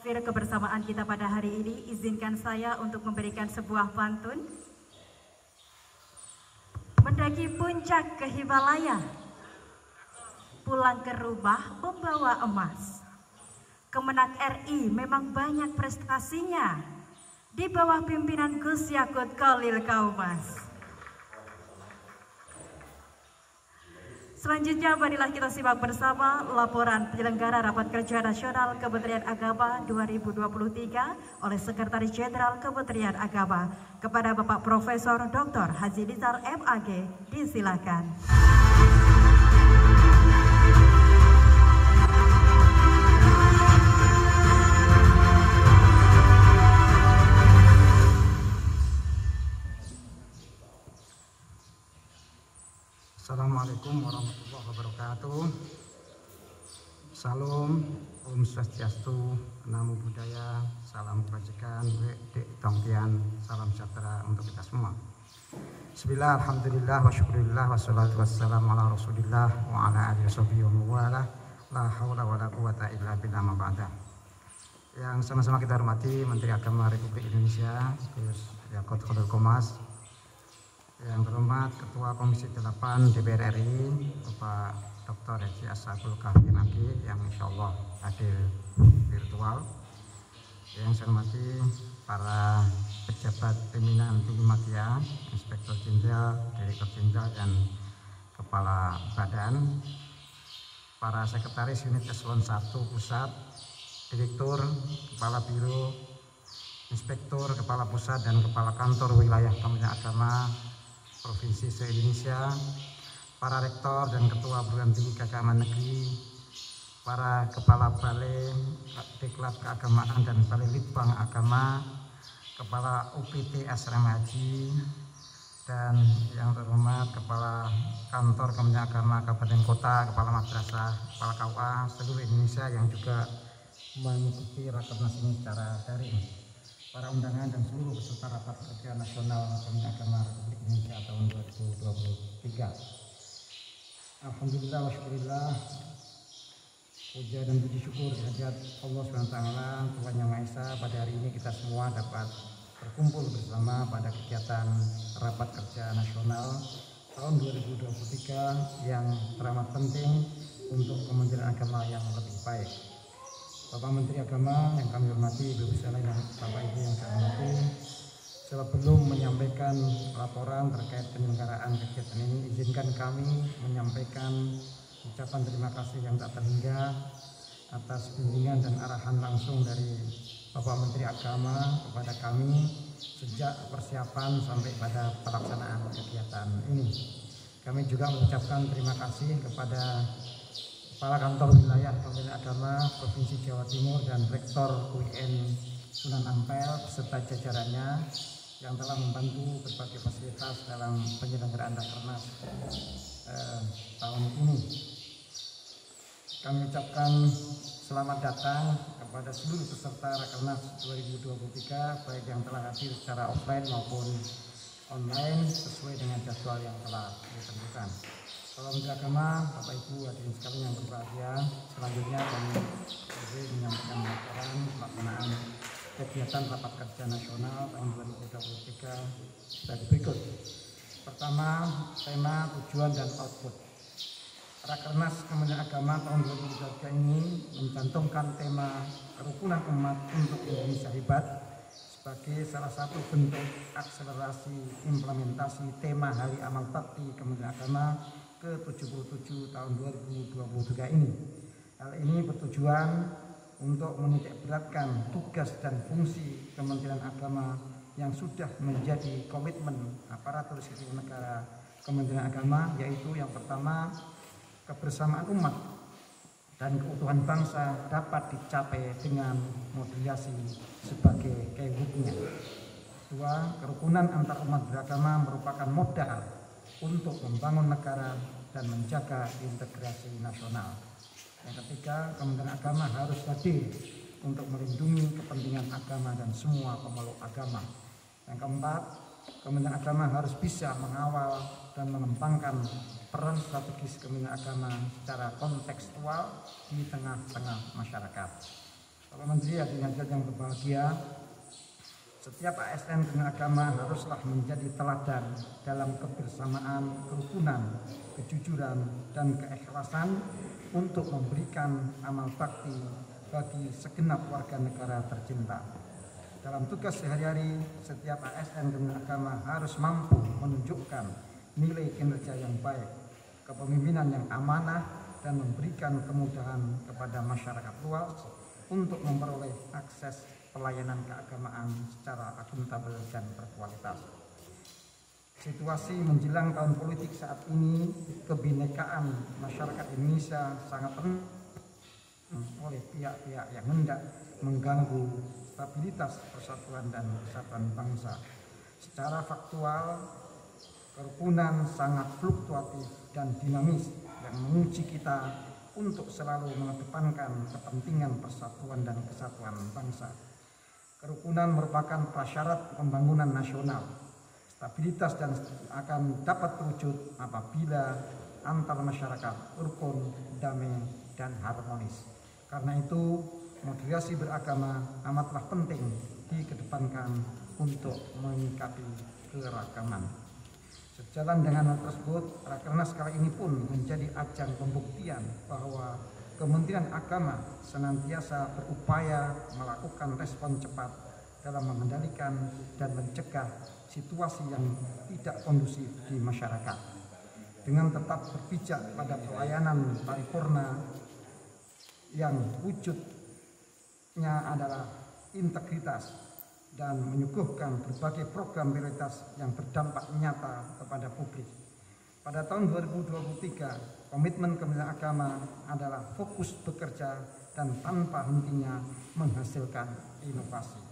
akhir kebersamaan kita pada hari ini, izinkan saya untuk memberikan sebuah pantun. Mendaki puncak ke Himalaya, pulang ke rumah membawa emas. Kemenak RI memang banyak prestasinya, di bawah pimpinan Gus Yakut Khalil Kaumas. Selanjutnya marilah kita simak bersama laporan penyelenggara Rapat Kerja Nasional Kementerian Agama 2023 oleh Sekretaris Jenderal Kementerian Agama. Kepada Bapak Profesor Dr. Haji Nizar MAG, disilakan. Assalamualaikum warahmatullahi wabarakatuh. Salam, Om Swastiastu, Namo Buddhaya, salam kebajikan, Dek Tongtian, salam sejahtera untuk kita semua. Bismillah, alhamdulillah, wa syukurillah, wassalatu wassalamu ala rasulillah, wa ala alihi wa mawalah, la hawla wa la quwata illa billah ma ba'da. Yang sama-sama kita hormati Menteri Agama Republik Indonesia, Gus Yakut Khalil Kaumas, yang terhormat Ketua Komisi 8 DPR RI Bapak Dr. Haji Ashabul Kahfi MAG yang insya Allah hadir virtual, yang saya hormati para pejabat pimpinan tinggi media, Inspektur Jenderal, Direktur Jenderal dan Kepala Badan, para Sekretaris Unit Eselon 1 Pusat, Direktur, Kepala Biro, Inspektur, Kepala Pusat dan Kepala Kantor Wilayah Kementerian Agama Provinsi se-Indonesia, para rektor dan ketua perguruan tinggi keagamaan negeri, para kepala balai diklat keagamaan dan balai litbang agama, kepala UPT Asrama Haji, dan yang terhormat kepala kantor Kementerian Agama Kabupaten Kota, kepala madrasah, kepala KUA seluruh Indonesia yang juga mengikuti Rakernas ini secara daring, para undangan dan seluruh peserta Rapat Kerja Nasional Kementerian Agama Republik Indonesia tahun 2023. Alhamdulillah wa syukurillah, puja dan puji syukur kehadirat Allah SWT, Tuhan Yang Maha Esa, pada hari ini kita semua dapat berkumpul bersama pada kegiatan Rapat Kerja Nasional tahun 2023 yang teramat penting untuk Kementerian Agama yang lebih baik. Bapak Menteri Agama yang kami hormati, Ibu Sekalian dan Bapak Ibu yang saya hormati, sebelum menyampaikan laporan terkait penyelenggaraan kegiatan ini, izinkan kami menyampaikan ucapan terima kasih yang tak terhingga atas bimbingan dan arahan langsung dari Bapak Menteri Agama kepada kami sejak persiapan sampai pada pelaksanaan kegiatan ini. Kami juga mengucapkan terima kasih kepada Kepala Kantor Wilayah Kementerian Agama Provinsi Jawa Timur dan Rektor UIN Sunan Ampel beserta jajarannya yang telah membantu berbagai fasilitas dalam penyelenggaraan Rakernas tahun ini. Kami ucapkan selamat datang kepada seluruh peserta Rakernas 2023, baik yang telah hadir secara offline maupun online sesuai dengan jadwal yang telah ditentukan. Salam Menteri Agama, Bapak Ibu hadirin sekalian yang berbahagia, selanjutnya kami menyampaikan laporan pelaksanaan kegiatan Rapat Kerja Nasional tahun 2023 sebagai berikut. Pertama, tema, tujuan, dan output. Rakernas Kementerian Agama tahun 2023 ini mencantumkan tema kerukunan umat untuk Indonesia hebat sebagai salah satu bentuk akselerasi implementasi tema Hari Amal Bakti Kementerian Agama ke-77 tahun 2023 ini. Hal ini bertujuan untuk menitikberatkan tugas dan fungsi Kementerian Agama yang sudah menjadi komitmen aparatur sipil negara Kementerian Agama, yaitu yang pertama, kebersamaan umat dan keutuhan bangsa dapat dicapai dengan moderasi sebagai keywordnya. Dua, kerukunan antar umat beragama merupakan modal untuk membangun negara dan menjaga integrasi nasional. Yang ketiga, Kementerian Agama harus hadir untuk melindungi kepentingan agama dan semua pemeluk agama. Yang keempat, Kementerian Agama harus bisa mengawal dan mengembangkan peran strategis Kementerian Agama secara kontekstual di tengah-tengah masyarakat. Bapak Menteri hadirin yang berbahagia, setiap ASN dengan agama haruslah menjadi teladan dalam kebersamaan, kerukunan, kejujuran, dan keikhlasan untuk memberikan amal bakti bagi segenap warga negara tercinta. Dalam tugas sehari-hari, setiap ASN dengan agama harus mampu menunjukkan nilai kinerja yang baik, kepemimpinan yang amanah, dan memberikan kemudahan kepada masyarakat luas untuk memperoleh akses pelayanan keagamaan secara akuntabel dan berkualitas. Situasi menjelang tahun politik saat ini, kebinekaan masyarakat Indonesia sangat penting oleh pihak-pihak yang hendak mengganggu stabilitas persatuan dan kesatuan bangsa. Secara faktual, kerukunan sangat fluktuatif dan dinamis yang menguji kita untuk selalu mengedepankan kepentingan persatuan dan kesatuan bangsa. Kerukunan merupakan prasyarat pembangunan nasional. Stabilitas dan akan dapat terwujud apabila antar masyarakat rukun, damai, dan harmonis. Karena itu, moderasi beragama amatlah penting dikedepankan untuk menyikapi keragaman. Sejalan dengan hal tersebut, Rakernas kali ini pun menjadi ajang pembuktian bahwa Kementerian Agama senantiasa berupaya melakukan respon cepat dalam mengendalikan dan mencegah situasi yang tidak kondusif di masyarakat. Dengan tetap berpijak pada pelayanan paripurna yang wujudnya adalah integritas dan menyuguhkan berbagai program prioritas yang berdampak nyata kepada publik. Pada tahun 2023, komitmen Kementerian Agama adalah fokus bekerja dan tanpa hentinya menghasilkan inovasi.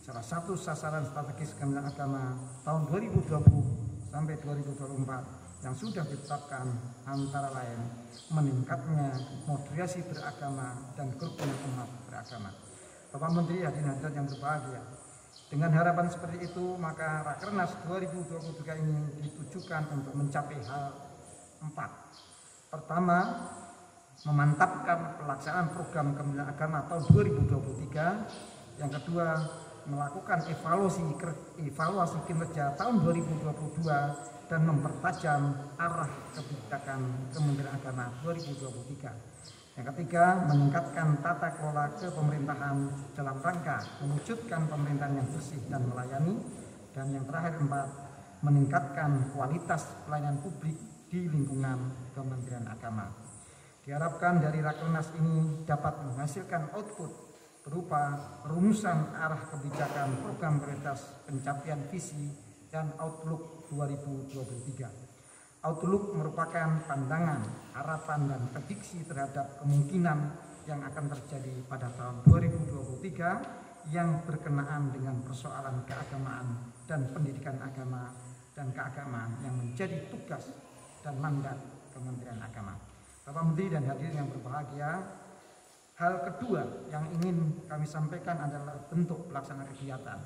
Salah satu sasaran strategis Kementerian Agama tahun 2020 sampai 2024 yang sudah ditetapkan antara lain meningkatnya moderasi beragama dan kerukunan umat beragama. Bapak Menteri hadirin hadirat yang berbahagia, dengan harapan seperti itu, maka Rakernas 2023 ini ditujukan untuk mencapai hal 4. Pertama, memantapkan pelaksanaan program Kementerian Agama tahun 2023. Yang kedua, melakukan evaluasi kinerja tahun 2022 dan mempertajam arah kebijakan Kementerian Agama 2023. Yang ketiga, meningkatkan tata kelola kepemerintahan dalam rangka mewujudkan pemerintahan yang bersih dan melayani. Dan yang terakhir, 4, meningkatkan kualitas pelayanan publik di lingkungan Kementerian Agama. Diharapkan dari Rakernas ini dapat menghasilkan output berupa rumusan arah kebijakan program prioritas pencapaian visi dan Outlook 2023. Outlook merupakan pandangan, harapan, dan prediksi terhadap kemungkinan yang akan terjadi pada tahun 2023 yang berkenaan dengan persoalan keagamaan dan pendidikan agama dan keagamaan yang menjadi tugas dan mandat Kementerian Agama. Bapak Menteri dan hadirin yang berbahagia, hal kedua yang ingin kami sampaikan adalah bentuk pelaksanaan kegiatan.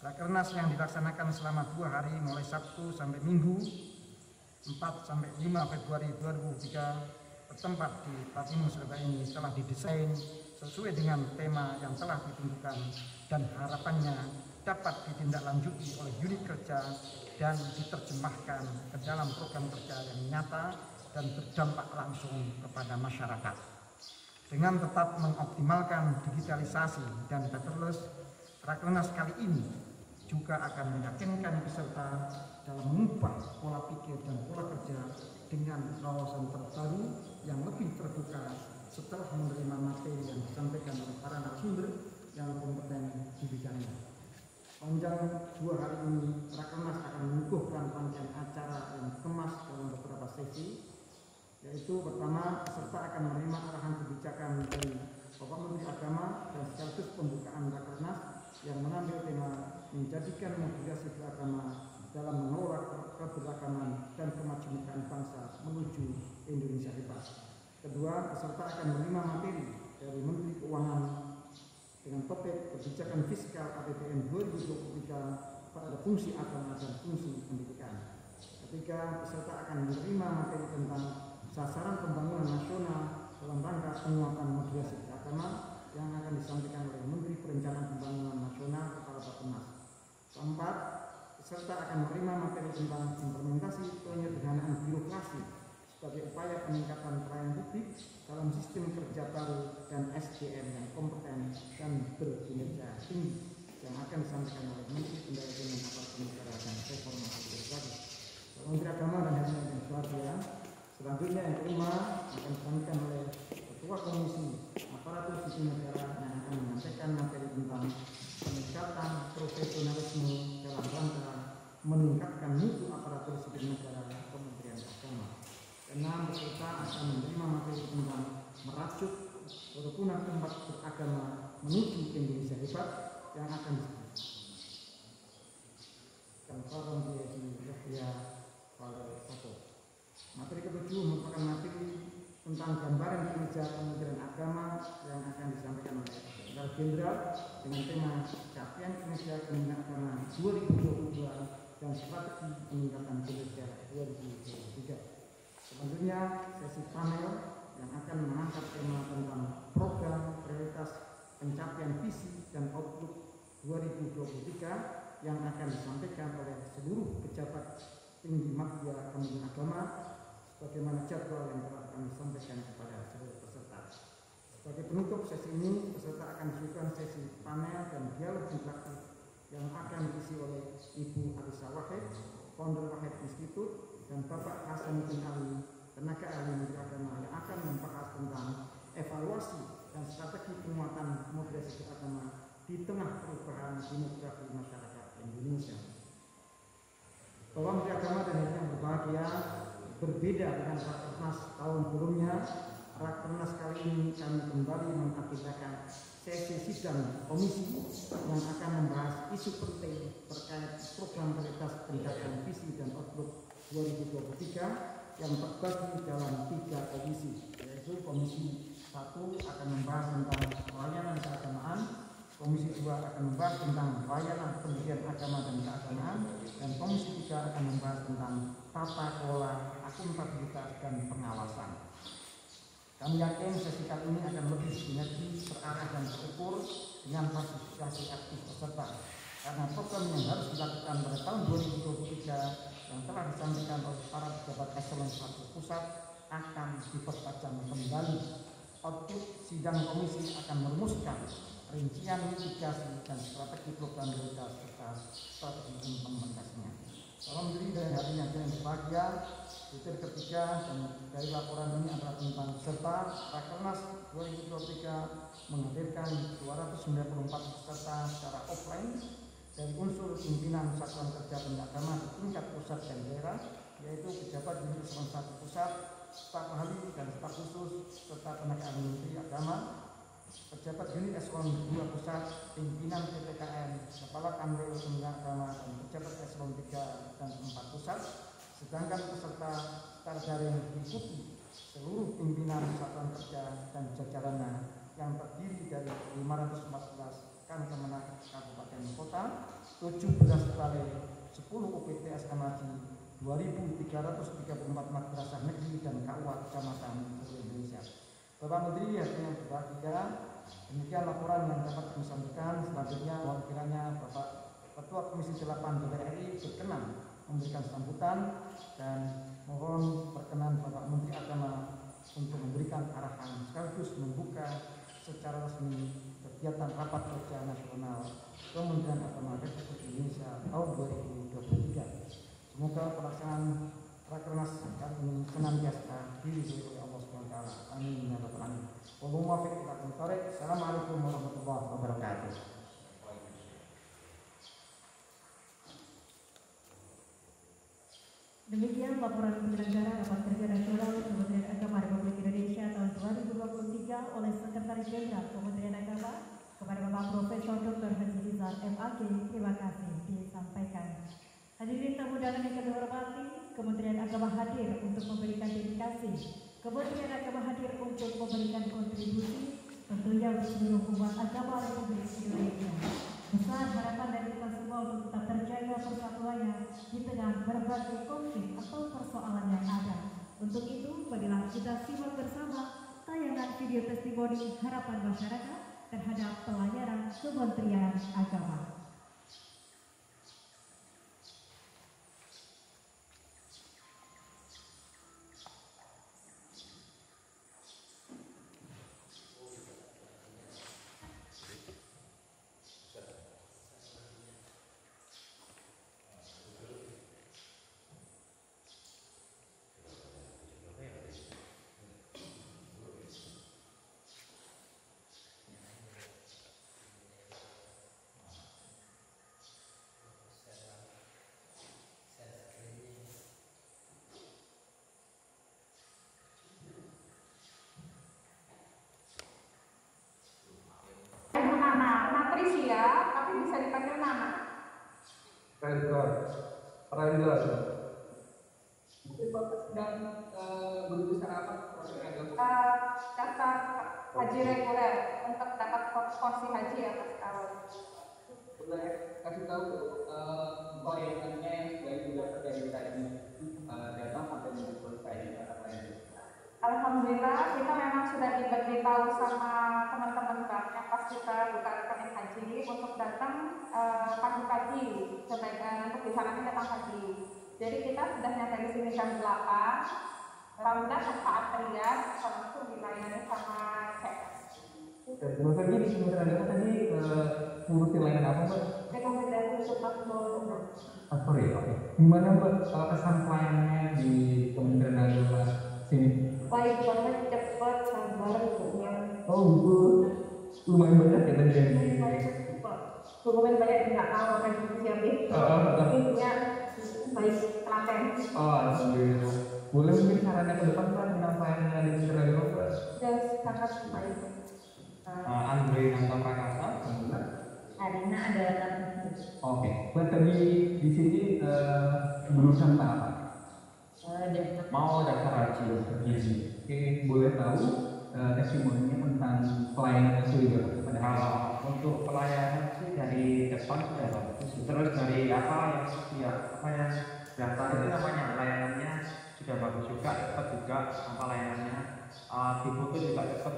Rakernas yang dilaksanakan selama 2 hari mulai Sabtu sampai Minggu 4 sampai 5 Februari 2023 bertempat di Patimus Kota ini telah didesain sesuai dengan tema yang telah ditentukan dan harapannya dapat ditindaklanjuti oleh unit kerja dan diterjemahkan ke dalam program kerja yang nyata dan berdampak langsung kepada masyarakat. Dengan tetap mengoptimalkan digitalisasi dan paperless, Rakernas kali ini juga akan meyakinkan peserta dalam mengubah pola pikir dan pola kerja dengan wawasan terbaru yang lebih terbuka setelah menerima materi yang disampaikan oleh para narasumber yang kompeten di bidangnya. Panjang 2 hari ini, Rakernas akan menyuguhkan rangkaian acara yang dikemas dalam beberapa sesi, yaitu pertama, peserta akan menerima arahan kebijakan dari Bapak Menteri Agama dan sekaligus pembukaan Rakernas yang mengambil tema menjadikan moderasi beragama dalam mengelola keberagaman dan kemajemukan bangsa menuju Indonesia hebat. Kedua, peserta akan menerima materi dari Menteri Keuangan dengan topik kebijakan fiskal APBN 2023 pada fungsi agama dan fungsi pendidikan. Ketiga, peserta akan menerima materi tentang sasaran pembangunan nasional dalam rangka penguatan moderasi beragama. yang akan disampaikan oleh Menteri Perencanaan Pembangunan Nasional Kepala Bappenas. Keempat, peserta akan menerima materi tentang implementasi penyederhanaan birokrasi sebagai upaya peningkatan pelayanan publik dalam sistem kerja baru dan SDM yang kompeten dan berkinerja tinggi yang akan disampaikan oleh Menteri Pendayaan Aparatur Negara dan Reformasi Birokrasi. Menteri Agama dan Hadirin yang berbahagia, selanjutnya yang kelima akan disampaikan oleh Ketua Komisi Aparatur Sipil Negara yang akan menyampaikan materi tentang peningkatan profesionalisme dalam rangka meningkatkan mutu aparatur sipil negara Kementerian Agama. Keenam, peserta akan menerima materi tentang merajut kerukunan umat beragama menuju Indonesia hebat yang akan materi ketujuh merupakan materi tentang gambaran kinerja Kementerian Agama yang akan disampaikan oleh Sekretaris Jenderal dengan tema capaian kinerja Kementerian Agama 2022 dan strategi peningkatan kinerja 2023. Selanjutnya sesi panel yang akan mengangkat tema tentang program prioritas pencapaian visi dan outlook 2023 yang akan disampaikan oleh seluruh pejabat tinggi media Kementerian Agama sebagaimana jadwal yang telah kami sampaikan kepada seluruh peserta. Sebagai penutup sesi ini, peserta akan disuguhkan sesi panel dan dialog interaktif yang akan diisi oleh Ibu Alisa Wahid, Founder Wahid Institute, dan Bapak Hasanuddin Ali, tenaga ahli Menteri Agama yang akan membahas tentang evaluasi dan strategi penguatan moderasi beragama di tengah perubahan demografi masyarakat Indonesia. Bapak Menteri Agama dan yang berbahagia, berbeda dengan Rakernas tahun sebelumnya, Rakernas kali ini kami kembali mengagendakan sesi sidang komisi yang akan membahas isu penting terkait program prioritas pencapaian visi dan outlook 2023 yang terbagi dalam 3 komisi, yaitu Komisi 1 akan membahas tentang pelayanan keagamaan, Komisi 2 akan membahas tentang pelayanan pendidikan agama dan keagamaan, dan Komisi 3 akan membahas tentang tata kelola, akuntabilitas, dan pengawasan. Kami yakin sesi kali ini akan lebih sinergi, terarah, dan terukur dengan partisipasi aktif peserta, karena program yang harus dilakukan pada tahun 2023 yang telah disampaikan oleh para pejabat eselon 1 pusat akan dipertajam kembali. Output sidang komisi akan merumuskan rincian mitigasi dan strategi program prioritas serta strategi implementasinya. Salam diri dari hadirin yang berbahagia. Butir ketiga dan dari laporan ini adalah tentang peserta Rakernas 2023 menghadirkan 294 peserta secara offline dari unsur pimpinan satuan kerja agama di tingkat pusat dan daerah, yaitu pejabat unit eselon 1 pusat, staf ahli dan staf khusus serta tenaga ahli Menteri Agama, pejabat unit eselon 2 pusat, pimpinan PPKN, kepala kanwil Kementerian Agama, dan pejabat eselon 3 dan 4 pusat. Sedangkan peserta secara daring diikuti seluruh pimpinan satuan kerja dan jajarannya yang terdiri dari 514 Kankemenak Kabupaten Kota, 17 balai, 10 UPT SMAJ, 2.334 madrasah negeri dan KUA kecamatan seluruh Indonesia. Bapak Menteri yang berbahagia, demikian laporan yang dapat kami sampaikan. Selanjutnya mohon kiranya Bapak Ketua Komisi 8 DPR RI berkenan memberikan sambutan dan mohon berkenan Bapak Menteri Agama untuk memberikan arahan sekaligus membuka secara resmi kegiatan rapat kerja nasional Kementerian Agama Republik Indonesia tahun 2023. Semoga pelaksanaan Rakernas kali ini senantiasa diridhoi oleh Allah SWT. Amin ya rabbal alamin. Wallahul muwaffiq ila aqwamit thoriq. Assalamualaikum warahmatullahi wabarakatuh. Demikian laporan penyelenggara rapat kerja nasional Kementerian Agama Republik Indonesia tahun 2023 oleh Sekretaris Jenderal Kementerian Agama kepada Bapak Profesor Dr. Haji Rizal MAG. Terima kasih disampaikan. Hadirin tamu undangan yang kami hormati, Kementerian Agama hadir untuk memberikan dedikasi. Kementerian Agama hadir untuk memberikan kontribusi tentunya untuk seluruh umat agama Republik Indonesia. Besar harapan dari kita semua untuk tetap terjaga persatuannya di tengah berbagai konflik atau persoalan yang ada. Untuk itu, marilah kita simak bersama tayangan video testimoni harapan masyarakat terhadap pelayanan Kementerian Agama. Patricia, tapi bisa dipanggil Nana. Rendra. Mungkin Bapak sedang berurusan apa? Daftar haji reguler untuk dapat porsi haji ya Mas Karol. Boleh kasih tahu pelayanannya yang sudah juga terjadi tadi datang sampai minggu selesai apa yang Alhamdulillah kita memang sudah diberitahu sama teman-teman bank yang pas kita buka rekening haji untuk datang pagi-pagi sebaiknya untuk disarankan datang pagi. Jadi kita sudah nyampe di sini jam 8. Alhamdulillah tanpa antrian langsung dilayani sama cek. Terima kasih di Kementerian Agama tadi ngurusin layanan apa Mbak? Rekomendasi paspor. Paspor ya, oke. Gimana Mbak kesan pelayanannya di Kementerian Agama sini? Baik banget, cepat, sabar, punya. Oh gitu, lumayan banyak ya tadi yang Dokumen banyak nggak tahu apa yang disiapin. Intinya baik telaten. Oh alhamdulillah. Boleh mungkin sarannya ke depan Pak tentang pelayanan di Kementerian Agama Pak? Dan sangat baik. Andre Nanta Prakasa, alhamdulillah. Arina adalah Oke, Mbak tadi di sini berurusan apa? Mau daftar haji. Oke, boleh tahu testimoninya tentang pelayanan yang sudah dilakukan kepada Kalau untuk pelayanan sih dari depan sudah bagus. Terus dari apa yang daftar itu namanya layanannya sudah bagus juga, cepat juga apa layanannya. Difoto juga cepat.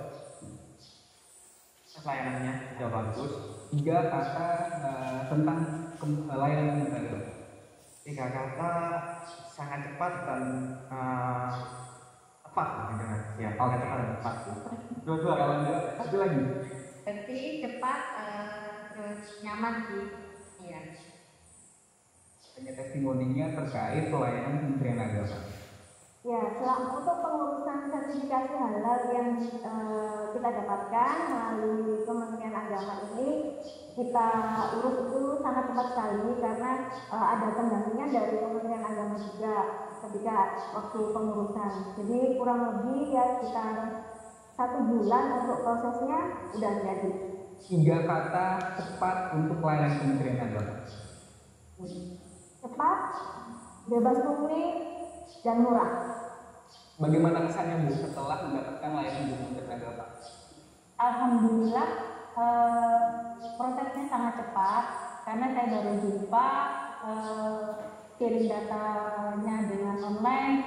Layanannya sudah bagus. 3 kata tentang layanan kita. 3 kata sangat cepat dan tepat dengan ya kalau cepat dan tepat. Dua-dua Kalau enggak, satu lagi. berarti cepat, terus nyaman sih. Iya. Hanya testimoninya terkait pelayanan Kementerian Agama. Ya, untuk pengurusan sertifikasi halal yang kita dapatkan melalui Kementerian Agama ini kita urus itu sangat cepat sekali karena ada pendampingan dari Kementerian Agama juga ketika waktu pengurusan. Jadi kurang lebih ya sekitar 1 bulan untuk prosesnya udah jadi. 3 kata tepat untuk pelayanan Kementerian Agama. Cepat, bebas pungli, dan murah. Bagaimana kesannya Bu setelah mendapatkan layanan di Kementerian Agama? Alhamdulillah prosesnya sangat cepat karena saya baru jumpa kirim datanya dengan online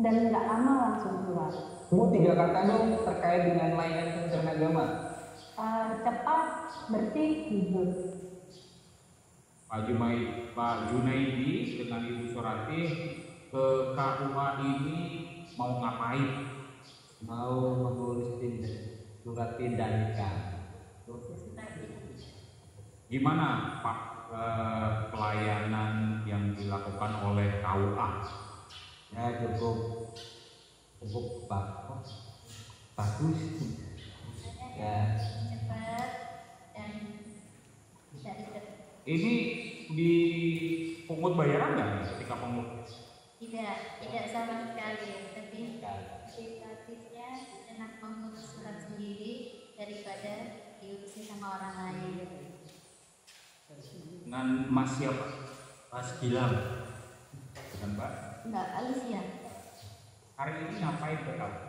dan nggak lama langsung keluar. Bu 3 kata dong terkait dengan layanan Kementerian Agama. Cepat, bersih, jujur. Pak Junaidi dengan Ibu Surati ke KUA ini mau ngapain? Mau mengurus surat pindah nikah. Gimana Pak pelayanan yang dilakukan oleh KUA? Ya cukup bagus. Ya. Cepat dan bisa dikerjakan. Ini dipungut bayaran nggak ketika pungut? Tidak sama sekali, tapi relatifnya enak mengurus surat sendiri daripada diurusi sama orang lain. Dengan Mas siapa? Mas Gilang. Bukan Pak? Enggak, Alicia. Hari ini ngapain ke kamu?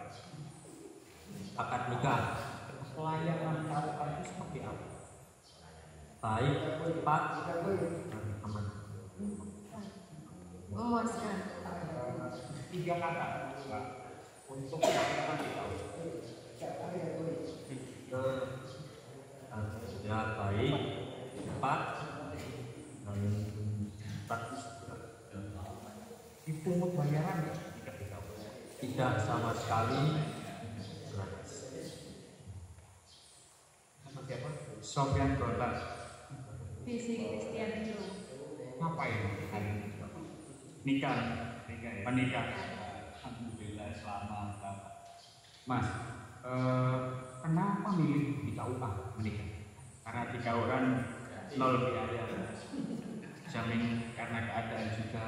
Akad nikah. Pelayanan KUA itu seperti apa? Baik, cepat, dan aman. Memuaskan. 3 kata Pak untuk pelayanan di KUA. dengan baik, cepat, dan praktis. Dipungut bayaran Tidak sama sekali gratis. sama siapa? Sofian Gota. Visi Christian dulu. Ngapain? Nikah. Menikah. Alhamdulillah selamat. Mas, kenapa milih di KUA menikah? Karena di KUA kan nol biaya, jamin karena keadaan juga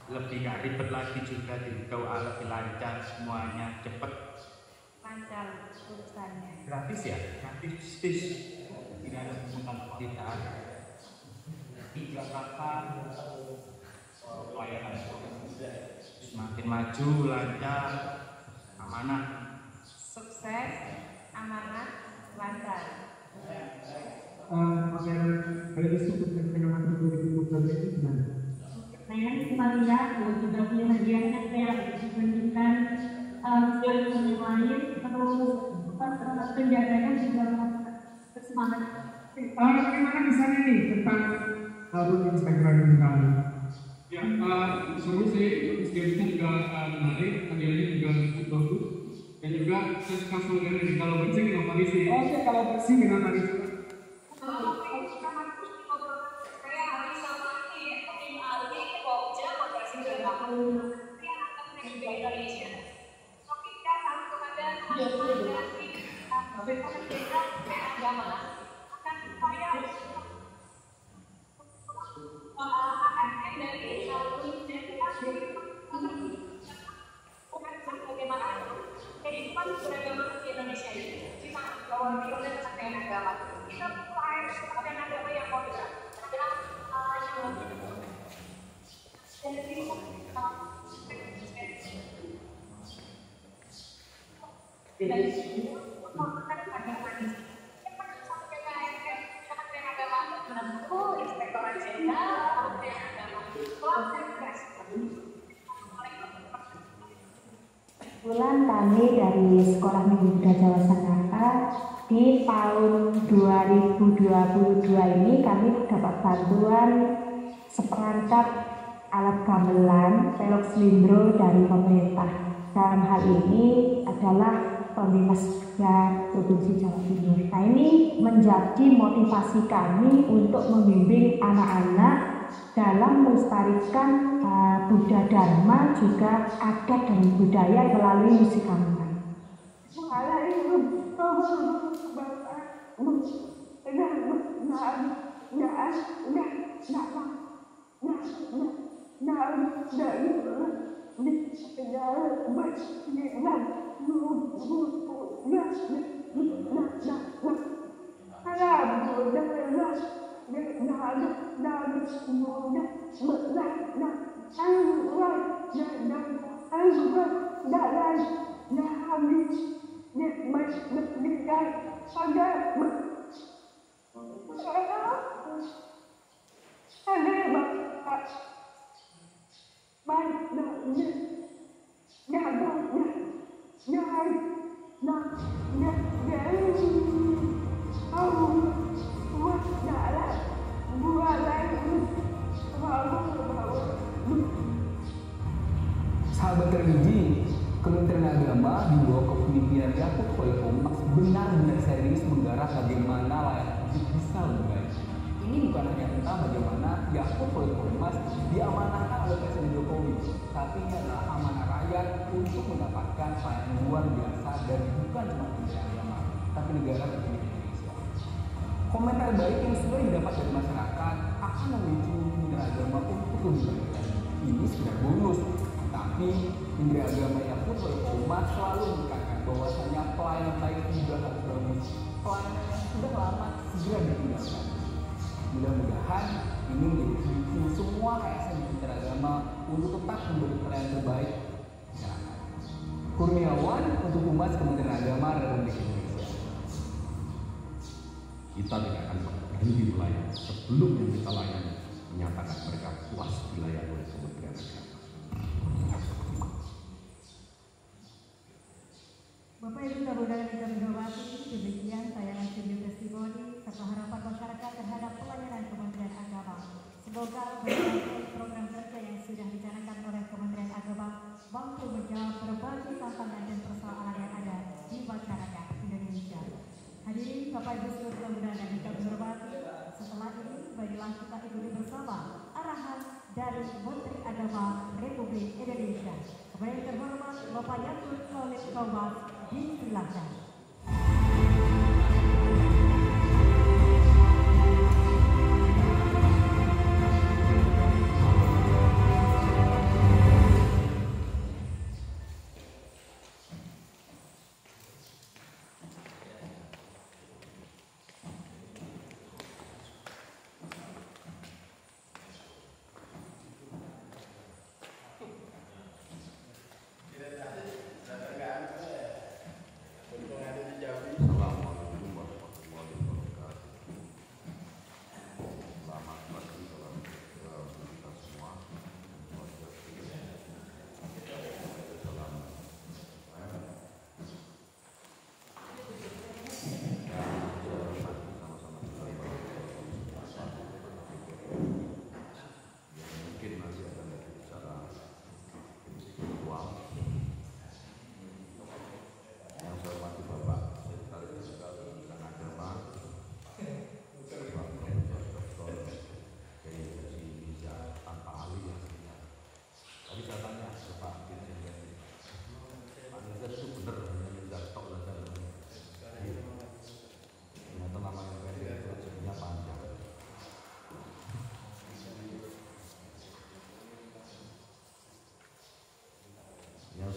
lebih gak ribet lagi juga di KUA, lebih lancar semuanya, cepet. Lancar urusannya. Gratis ya? Gratis. Tidak ada pungutan, tidak ada. Tiga kata pelayanan semakin maju, lancar, amanah. Sukses, amanah, lancar. Kalau disebut fenomena 2020 itu gimana? Saya melihat bahwa juga punya hadiahnya kayak menunjukkan skill yang lain, terus penjaganya juga bersemangat. Bagaimana misalnya nih tentang rutin Instagram kali? Ya, seru sih, skillsnya juga menarik, hadiahnya juga bagus, dan juga saya suka slogan kalau bersih kenapa risih. Oke, kalau bersih kenapa risih? Kebetulan kami dari Sekolah Minggu Buddha Jawa Sanaka di tahun 2022 ini kami dapat bantuan seperangkat alat gamelan pelok selindro dari pemerintah. Dalam hal ini adalah Pembina Segar Provinsi Jawa Timur. Nah, ini menjadi motivasi kami untuk membimbing anak-anak dalam melestarikan Buddha Dharma juga adat dan budaya melalui musik gamelan. Sahabat religi, Kementerian Agama di bawah kepemimpinan Yakut Khoiromas benar-benar serius menggarap bagaimana layak hidup bisa lebih baik. Ini bukan hanya tentang bagaimana Yakut Khoiromas diamanahkan oleh Presiden Jokowi, tapi ini adalah amanah rakyat untuk mendapatkan pelayanan luar biasa dari bukan cuma Kementerian Agama, tapi negara Republik Indonesia. Komentar baik yang sudah didapat dari masyarakat akan memicu Kementerian Agama untuk lebih baik lagi. Ini sekedar bonus. Tapi Menteri Agama Yakut Khoiromas selalu menekankan bahwasanya pelayanan baik juga harus bagus. Pelayanan yang sudah lama segera ditinggalkan. Mudah-mudahan ini menjadi pemicu semua ASN di Kementerian Agama untuk tetap memberi pelayanan terbaik masyarakat. Kurniawan untuk Humas Kementerian Agama Republik Indonesia. Kita tidak akan berhenti melayani sebelum yang kita layani menyatakan mereka puas dilayani oleh Kementerian Agama. Bapak Ibu Saudara yang kami hormati, demikian tayangan video Semoga berbagai program kerja yang sudah dicanangkan oleh Kementerian Agama mampu menjawab berbagai tantangan dan persoalan yang ada di masyarakat Indonesia. Hadirin Bapak Ibu Saudara muda dan yang kami hormati, setelah ini marilah kita ikuti bersama arahan dari Menteri Agama Republik Indonesia. Kepada yang terhormat Bapak Yakut Khalid Thomas, disilakan.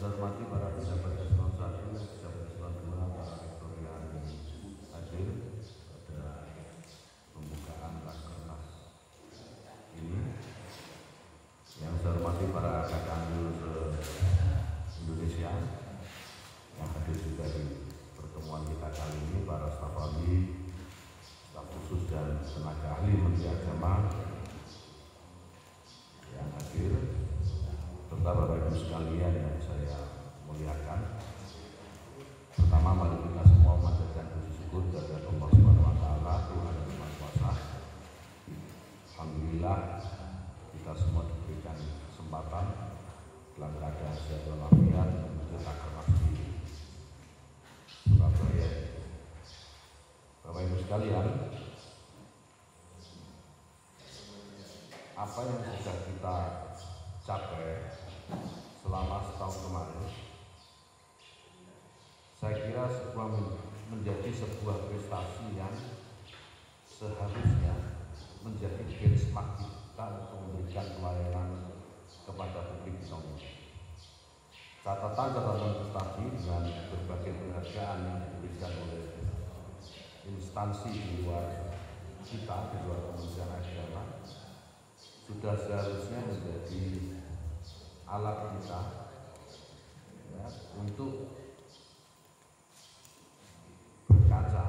Saya hormati para pejabat eselon 1, pejabat eselon 2, para rektor yang hadir pada pembukaan rakernas ini. Yang saya hormati para kakak Indonesia yang hadir juga di pertemuan kita kali ini, para staf ahli, staf khusus dan tenaga ahli Menteri Agama yang hadir, serta Bapak Ibu sekalian yang saya muliakan. Pertama, mari kita semua memanjatkan puji syukur kepada Allah Subhanahu wa taala, Tuhan yang Maha Kuasa. Alhamdulillah kita semua diberikan kesempatan dalam keadaan sehat walafiat menuju rakernas di Surabaya. Bapak Ibu sekalian, apa yang sudah kita capai selama setahun kemarin, saya kira menjadi sebuah prestasi yang seharusnya menjadi benchmark kita untuk memberikan pelayanan kepada publik Indonesia. Catatan-catatan prestasi dengan berbagai penghargaan yang diberikan oleh instansi di luar kita, di luar Kementerian Agama, sudah seharusnya menjadi alat kita ya, untuk berkaca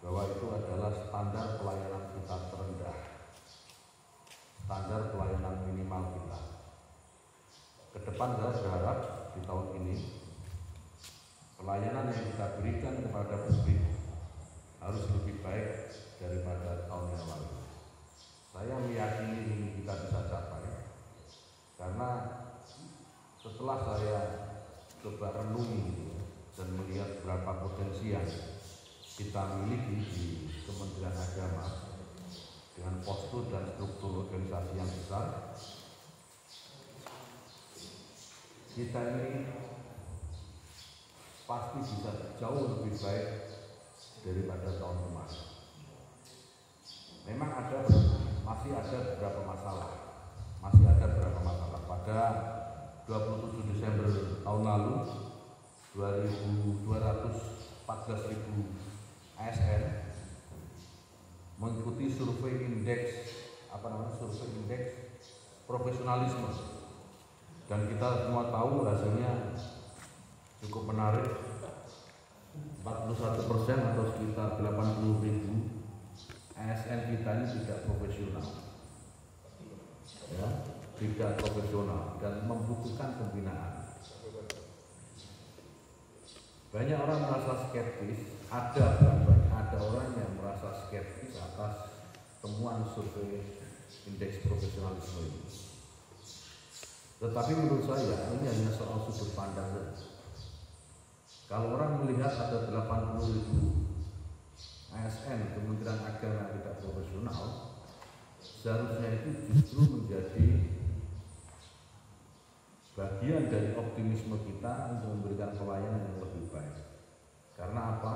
bahwa itu adalah standar pelayanan kita terendah, standar pelayanan minimal kita. Kedepan saya berharap di tahun ini pelayanan yang kita berikan kepada publik harus lebih baik daripada tahun yang lalu. Saya meyakini ini kita bisa capai karena setelah saya coba renungi dan melihat berapa potensi yang kita miliki di Kementerian Agama dengan postur dan struktur organisasi yang besar, kita ini pasti bisa jauh lebih baik daripada tahun kemarin. Memang masih ada beberapa masalah. Pada 27 Desember tahun lalu, 214.000 ASN mengikuti survei indeks profesionalisme, dan kita semua tahu hasilnya cukup menarik. 41% atau sekitar 80.000 ASN kita ini tidak profesional, ya, tidak profesional dan membutuhkan pembinaan. Banyak orang merasa skeptis, ada orang yang merasa skeptis atas temuan survei indeks profesionalisme ini. Tetapi menurut saya ini hanya soal sudut pandang saja. Kalau orang melihat ada 80.000 ASN Kementerian Agama tidak profesional, seharusnya itu justru menjadi bagian dari optimisme kita untuk memberikan pelayanan yang lebih baik. Karena apa?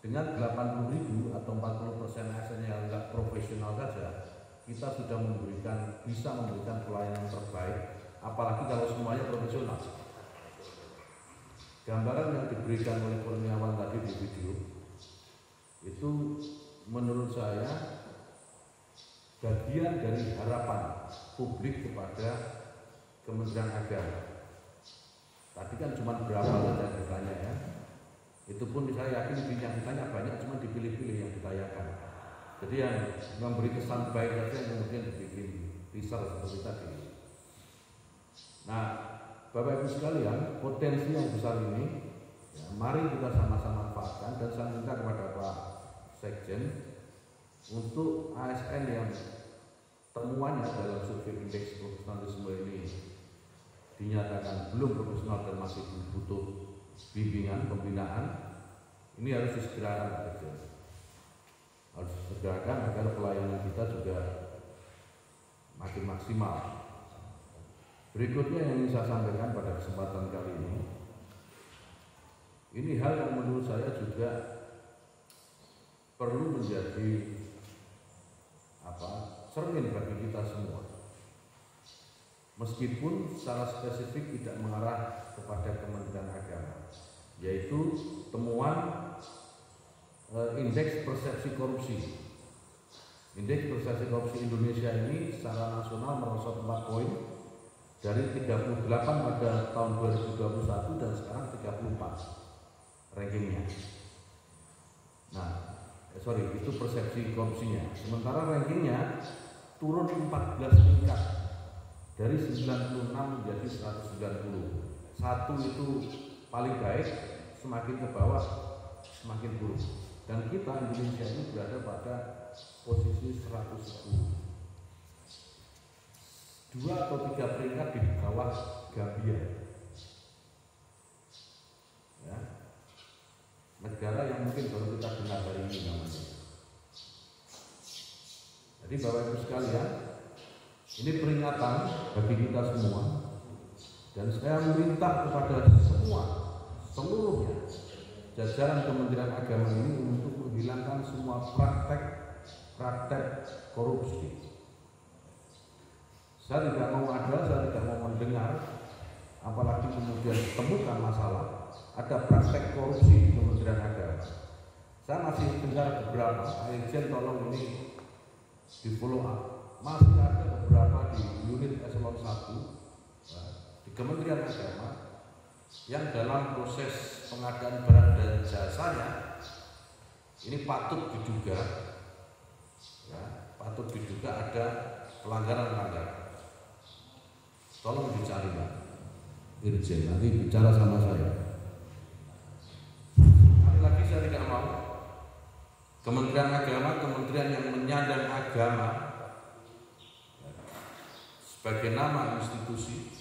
Dengan 80.000 atau 40% ASN yang tidak profesional saja, kita sudah bisa memberikan pelayanan terbaik, apalagi kalau semuanya profesional. Gambaran yang diberikan oleh Kurniawan tadi di video itu menurut saya bagian dari harapan publik kepada Kementerian Agama. Tadi kan cuma berapa saja yang ditanya ya. Itu pun saya yakin yang ditanya banyak, cuma dipilih-pilih yang ditanyakan. Jadi yang memberi kesan baik saja yang kemudian dibikin teaser seperti tadi. Nah, Bapak Ibu sekalian, potensi yang besar ini, ya, mari kita sama-sama manfaatkan, dan saya minta kepada Pak Sekjen untuk ASN yang temuannya dalam survei indeks profesionalisme ini dinyatakan belum profesional dan masih butuh bimbingan pembinaan, ini harus disegerakan Pak Sekjen. Harus disegerakan agar pelayanan kita juga makin maksimal. Berikutnya yang ingin saya sampaikan pada kesempatan kali ini hal yang menurut saya juga perlu menjadi cermin bagi kita semua. Meskipun secara spesifik tidak mengarah kepada Kementerian Agama, yaitu temuan indeks persepsi korupsi. Indeks persepsi korupsi Indonesia ini secara nasional merosot 4 poin dari 38 pada tahun 2021 dan sekarang 34 rankingnya. Nah, itu persepsi korupsinya. Sementara rankingnya turun 14 tingkat dari 96 menjadi 190. 1 itu paling baik, semakin ke bawah semakin buruk. Dan kita Indonesia ini berada pada posisi 110. 2 atau 3 peringkat di bawah Gambia. Ya. Negara yang mungkin baru kita dengar hari ini namanya. Jadi Bapak Ibu sekalian, ini peringatan bagi kita semua, dan saya meminta kepada seluruhnya jajaran Kementerian Agama ini untuk menghilangkan semua praktek korupsi. Saya tidak mau saya tidak mau mendengar, apalagi kemudian ditemukan masalah ada praktek korupsi di Kementerian Agama. Saya masih dengar beberapa, Irjen tolong ini di follow up. Masih ada beberapa di unit eselon 1 di Kementerian Agama yang dalam proses pengadaan barang dan jasanya ini patut diduga ada pelanggaran. Tolong dicari Pak Irjen, nanti bicara sama saya. Lagi saya tidak mau Kementerian Agama, kementerian yang menyandang agama sebagai nama institusi,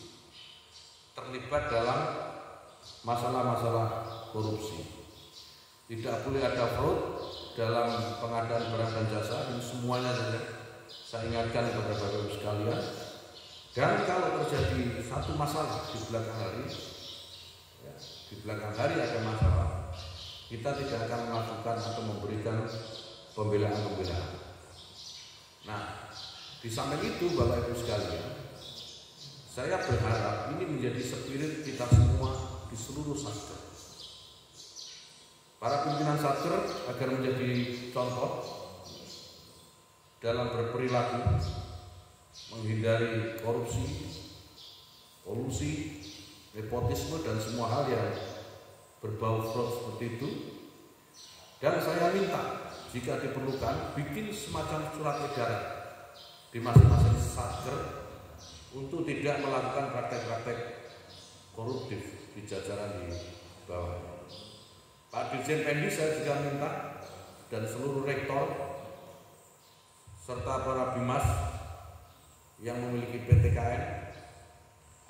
terlibat dalam masalah-masalah korupsi. Tidak boleh ada fraud dalam pengadaan barang dan jasa, ini semuanya saja saya ingatkan kepada Bapak Ibu sekalian. Dan kalau terjadi satu masalah di belakang hari ada masalah, kita tidak akan melakukan atau memberikan pembelaan. Nah, di samping itu Bapak Ibu sekalian, saya berharap ini menjadi spirit kita semua di seluruh satker. Para pimpinan satker agar menjadi contoh dalam berperilaku, menghindari korupsi, kolusi, nepotisme, dan semua hal yang berbau fraud seperti itu. Dan saya minta jika diperlukan bikin semacam surat edaran di masing-masing satker untuk tidak melakukan praktek-praktek koruptif di jajaran di bawah. Pak Dirjen Pendi saya juga minta, dan seluruh rektor serta para bimas yang memiliki PTKN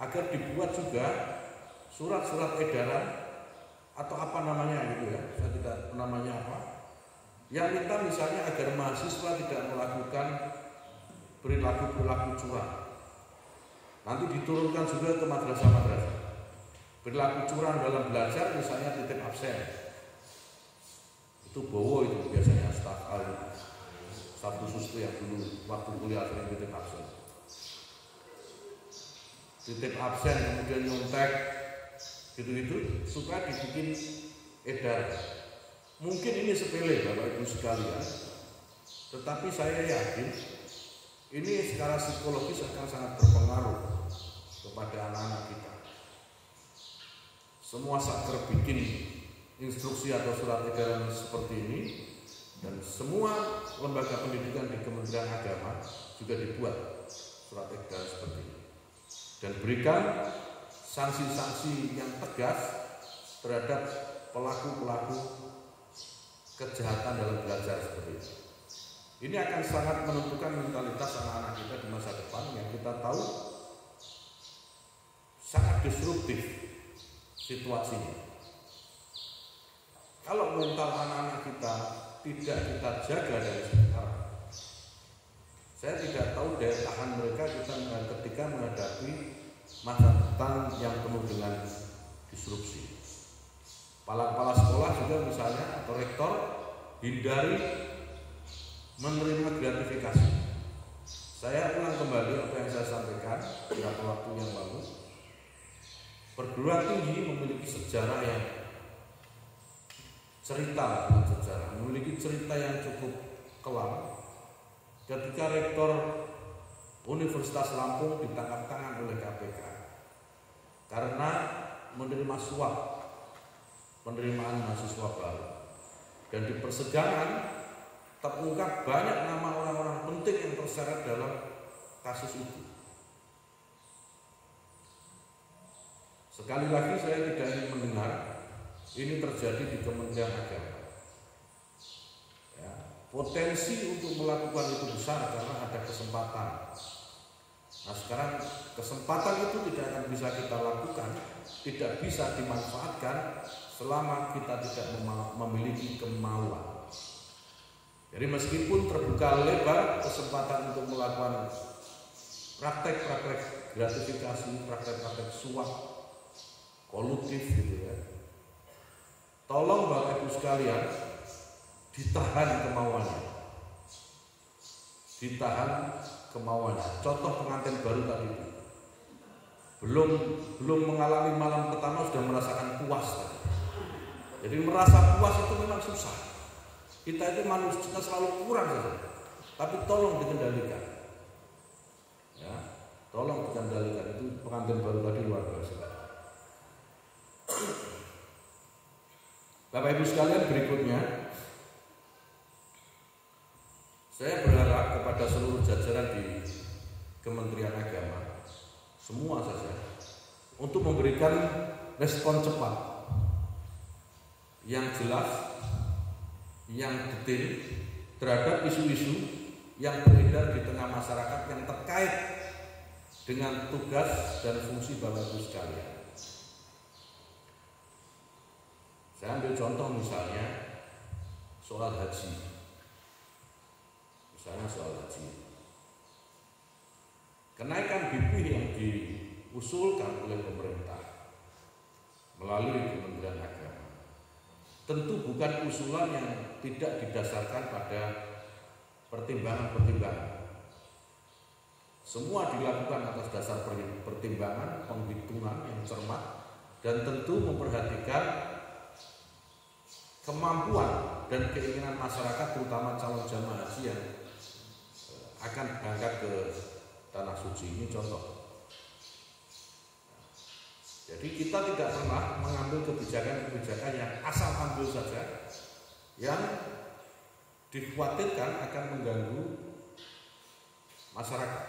agar dibuat juga surat-surat edaran atau apa namanya gitu ya, saya tidak namanya apa, yang minta misalnya agar mahasiswa tidak melakukan perilaku-perilaku curang. Nanti diturunkan juga ke madrasah-madrasah. Perilaku curang dalam belajar misalnya titip absen. Itu Bowo itu biasanya staf khusus itu yang dulu waktu kuliah sering titip absen. Titip absen kemudian nyontek gitu-gitu supaya dibikin edar. Mungkin ini sepele Bapak Ibu sekalian, tetapi saya yakin ini secara psikologis akan sangat berpengaruh kepada anak-anak kita. Semua satker bikin instruksi atau surat edaran seperti ini, dan semua lembaga pendidikan di Kementerian Agama juga dibuat surat edaran seperti ini dan berikan sanksi-sanksi yang tegas terhadap pelaku-pelaku kejahatan dalam belajar seperti ini. Ini akan sangat menentukan mentalitas anak-anak kita di masa depan yang kita tahu sangat disruptif situasinya. Kalau mental anak-anak kita tidak kita jaga dari sekarang, saya tidak tahu daya tahan mereka ketika menghadapi masa depan yang penuh dengan disrupsi. Kepala-kepala sekolah juga misalnya atau rektor hindari menerima gratifikasi. Saya ulang kembali apa yang saya sampaikan beberapa waktu yang lalu. Perguruan tinggi memiliki sejarah yang memiliki cerita yang cukup kelam. Ketika rektor Universitas Lampung ditangkap tangan oleh KPK karena menerima suap penerimaan mahasiswa baru, dan di persidangan terungkap banyak nama orang-orang penting yang terseret dalam kasus itu. Sekali lagi saya tidak ingin mendengar ini terjadi di Kementerian Agama. Ya, potensi untuk melakukan itu besar karena ada kesempatan. Nah sekarang kesempatan itu tidak akan bisa kita lakukan, tidak bisa dimanfaatkan selama kita tidak memiliki kemauan. Jadi meskipun terbuka lebar kesempatan untuk melakukan praktek-praktek gratifikasi, praktek-praktek suap, kolutif gitu ya, tolong Bapak Ibu sekalian ditahan kemauannya. Contoh pengantin baru tadi itu belum mengalami malam pertama sudah merasakan puas tadi. Jadi merasa puas itu memang susah. Kita itu manusia, kita selalu kurang saja. Tapi tolong dikendalikan. Ya, tolong dikendalikan. Itu pengantin baru tadi luar biasa. Bapak Ibu sekalian, berikutnya saya berharap kepada seluruh jajaran di Kementerian Agama, semua saja, untuk memberikan respon cepat yang jelas, yang detail terhadap isu-isu yang beredar di tengah masyarakat yang terkait dengan tugas dan fungsi Bapak Ibu sekalian. Saya ambil contoh misalnya soal haji. Kenaikan BP yang diusulkan oleh pemerintah melalui Kementerian Agama tentu bukan usulan yang tidak didasarkan pada pertimbangan-pertimbangan. Semua dilakukan atas dasar pertimbangan, penghitungan yang cermat, dan tentu memperhatikan kemampuan dan keinginan masyarakat, terutama calon jamaah haji yang akan berangkat ke Tanah Suci. Ini contoh. Jadi kita tidak pernah mengambil kebijakan-kebijakan yang asal ambil saja, yang dikhawatirkan akan mengganggu masyarakat.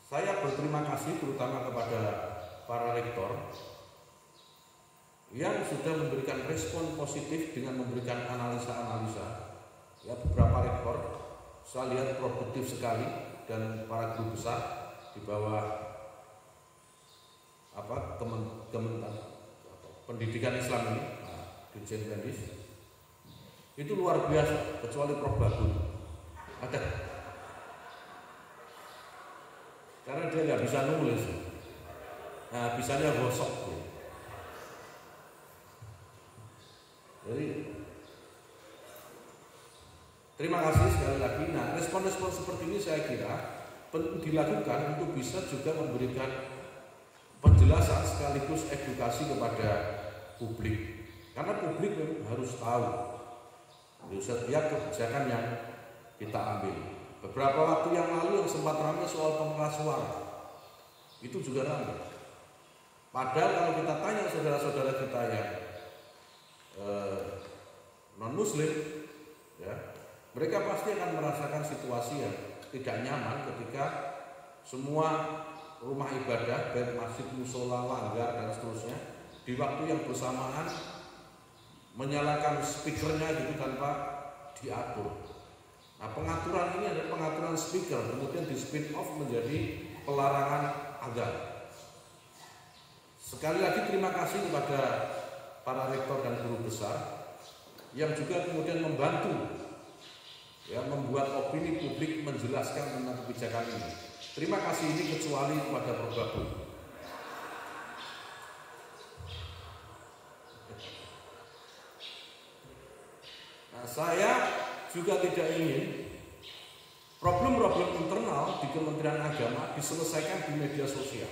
Saya berterima kasih terutama kepada para rektor yang sudah memberikan respon positif dengan memberikan analisa-analisa ya beberapa rektor saya lihat produktif sekali, dan para guru besar di bawah pendidikan Islam ini, Dirjen Pendis, itu luar biasa, kecuali Prof Babun ada, karena dia nggak bisa nulis, bisanya gosok ya. Jadi terima kasih sekali lagi. Nah, respon-respon seperti ini saya kira penting dilakukan untuk bisa juga memberikan penjelasan sekaligus edukasi kepada publik, karena publik harus tahu setiap kebijakan yang kita ambil. Beberapa waktu yang lalu yang sempat ramai soal pengeras suara, itu juga ramai. Padahal kalau kita tanya saudara-saudara kita yang non-muslim, ya, mereka pasti akan merasakan situasi yang tidak nyaman ketika semua rumah ibadah, baik masjid, musola, langgar, dan seterusnya, di waktu yang bersamaan menyalakan speakernya gitu tanpa diatur. Nah, pengaturan ini adalah pengaturan speaker, kemudian di spin off menjadi pelarangan agama. Sekali lagi terima kasih kepada para rektor dan guru besar yang juga kemudian membantu ya membuat opini publik menjelaskan tentang kebijakan ini. Terima kasih ini kecuali kepada Prof Babun. Nah, saya juga tidak ingin problem-problem internal di Kementerian Agama diselesaikan di media sosial.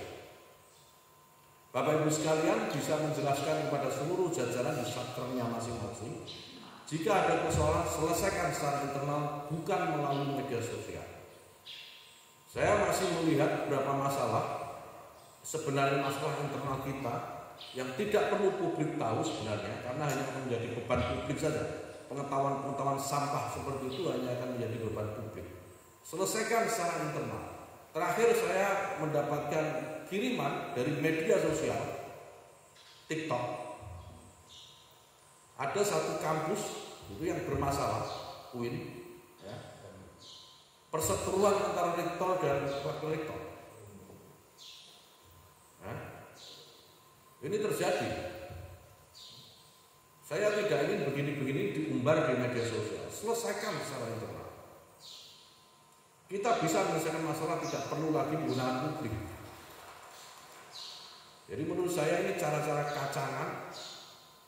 Bapak Ibu sekalian bisa menjelaskan kepada seluruh jajaran di sektornya masing-masing. Jika ada persoalan, selesaikan secara internal, bukan melalui media sosial. Saya masih melihat beberapa masalah, sebenarnya masalah internal kita yang tidak perlu publik tahu sebenarnya, karena hanya akan menjadi beban publik saja. Pengetahuan sampah seperti itu hanya akan menjadi beban publik. Selesaikan secara internal. Terakhir saya mendapatkan kiriman dari media sosial, TikTok. Ada satu kampus itu yang bermasalah, UIN, ya, perseteruan antara rektor dan wakil rektor. Nah, ini terjadi. Saya tidak ingin begini-begini diumbar di media sosial. Selesaikan secara internal. Kita bisa menyelesaikan masalah, tidak perlu lagi menggunakan publik. Jadi menurut saya ini cara-cara kacangan,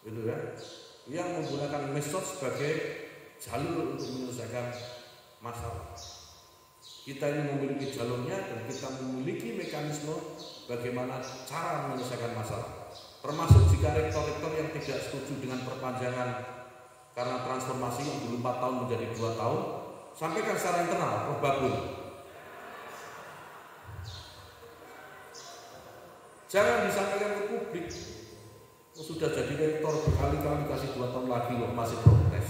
gitu ya, yang menggunakan medsos sebagai jalur untuk menyelesaikan masalah. Kita ini memiliki jalurnya dan kita memiliki mekanisme bagaimana cara menyelesaikan masalah. Termasuk jika rektor-rektor yang tidak setuju dengan perpanjangan karena transformasi yang dulu 4 tahun menjadi 2 tahun, sampaikan secara internal, Prof Babun. Jangan disampaikan ke publik. Sudah jadi rektor berkali-kali kasih 2 tahun lagi loh, masih protes.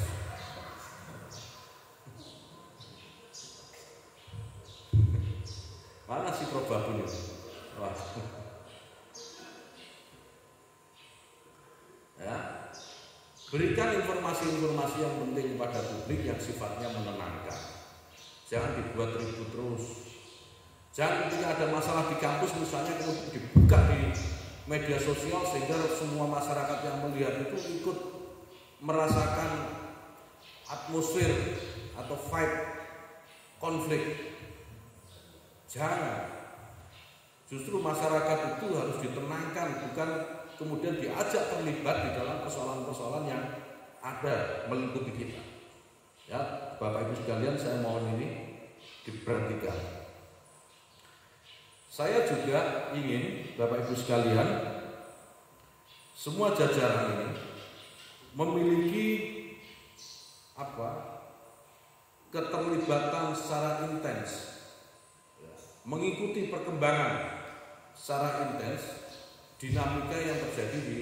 Mana si Prof Babun itu? Wah. Ya. Berikan informasi-informasi yang penting kepada publik yang sifatnya menenangkan. Jangan dibuat ribut terus. Jangan ketika ada masalah di kampus misalnya kemudian dibuka di media sosial sehingga semua masyarakat yang melihat itu ikut merasakan atmosfer atau vibe konflik. Jangan. Justru masyarakat itu harus ditenangkan, bukan kemudian diajak terlibat di dalam persoalan-persoalan yang ada melingkupi kita. Ya, Bapak Ibu sekalian, saya mohon ini diperhatikan. Saya juga ingin Bapak Ibu sekalian, semua jajaran ini memiliki keterlibatan secara intens, mengikuti perkembangan secara intens dinamika yang terjadi di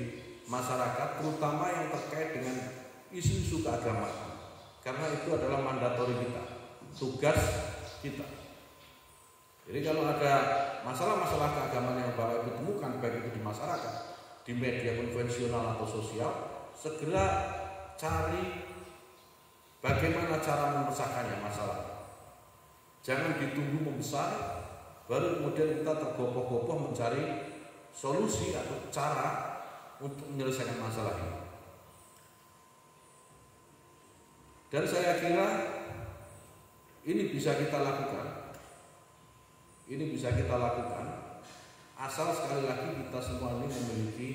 masyarakat, terutama yang terkait dengan isu-isu keagamaan, karena itu adalah mandatori kita, tugas kita. Jadi kalau ada masalah-masalah keagamaan yang Bapak Ibu temukan, baik itu di masyarakat, di media konvensional atau sosial, segera cari Bagaimana cara memecahkannya masalah? Jangan ditunggu membesar, baru kemudian kita tergopoh-gopoh mencari solusi atau cara untuk menyelesaikan masalah ini. Dan saya kira ini bisa kita lakukan. Ini bisa kita lakukan asal sekali lagi kita semua ini memiliki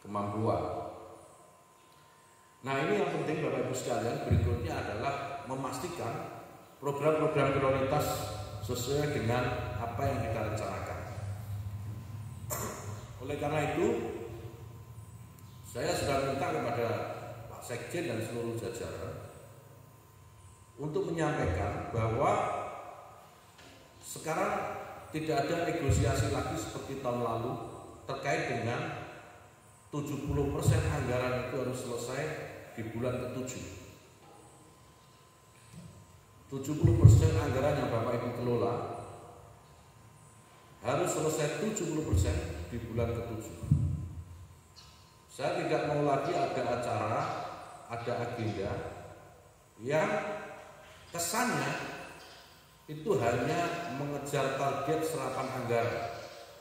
kemampuan. Nah, ini yang penting Bapak Ibu sekalian, berikutnya adalah memastikan program-program prioritas sesuai dengan apa yang kita rencanakan. Oleh karena itu, saya sudah minta kepada Pak Sekjen dan seluruh jajaran untuk menyampaikan bahwa sekarang tidak ada negosiasi lagi seperti tahun lalu terkait dengan 70% anggaran itu harus selesai di bulan ke-7. 70% anggaran yang Bapak Ibu kelola harus selesai 70% di bulan ke-7. Saya tidak mau lagi ada acara, ada agenda yang kesannya itu hanya mengejar target serapan anggaran.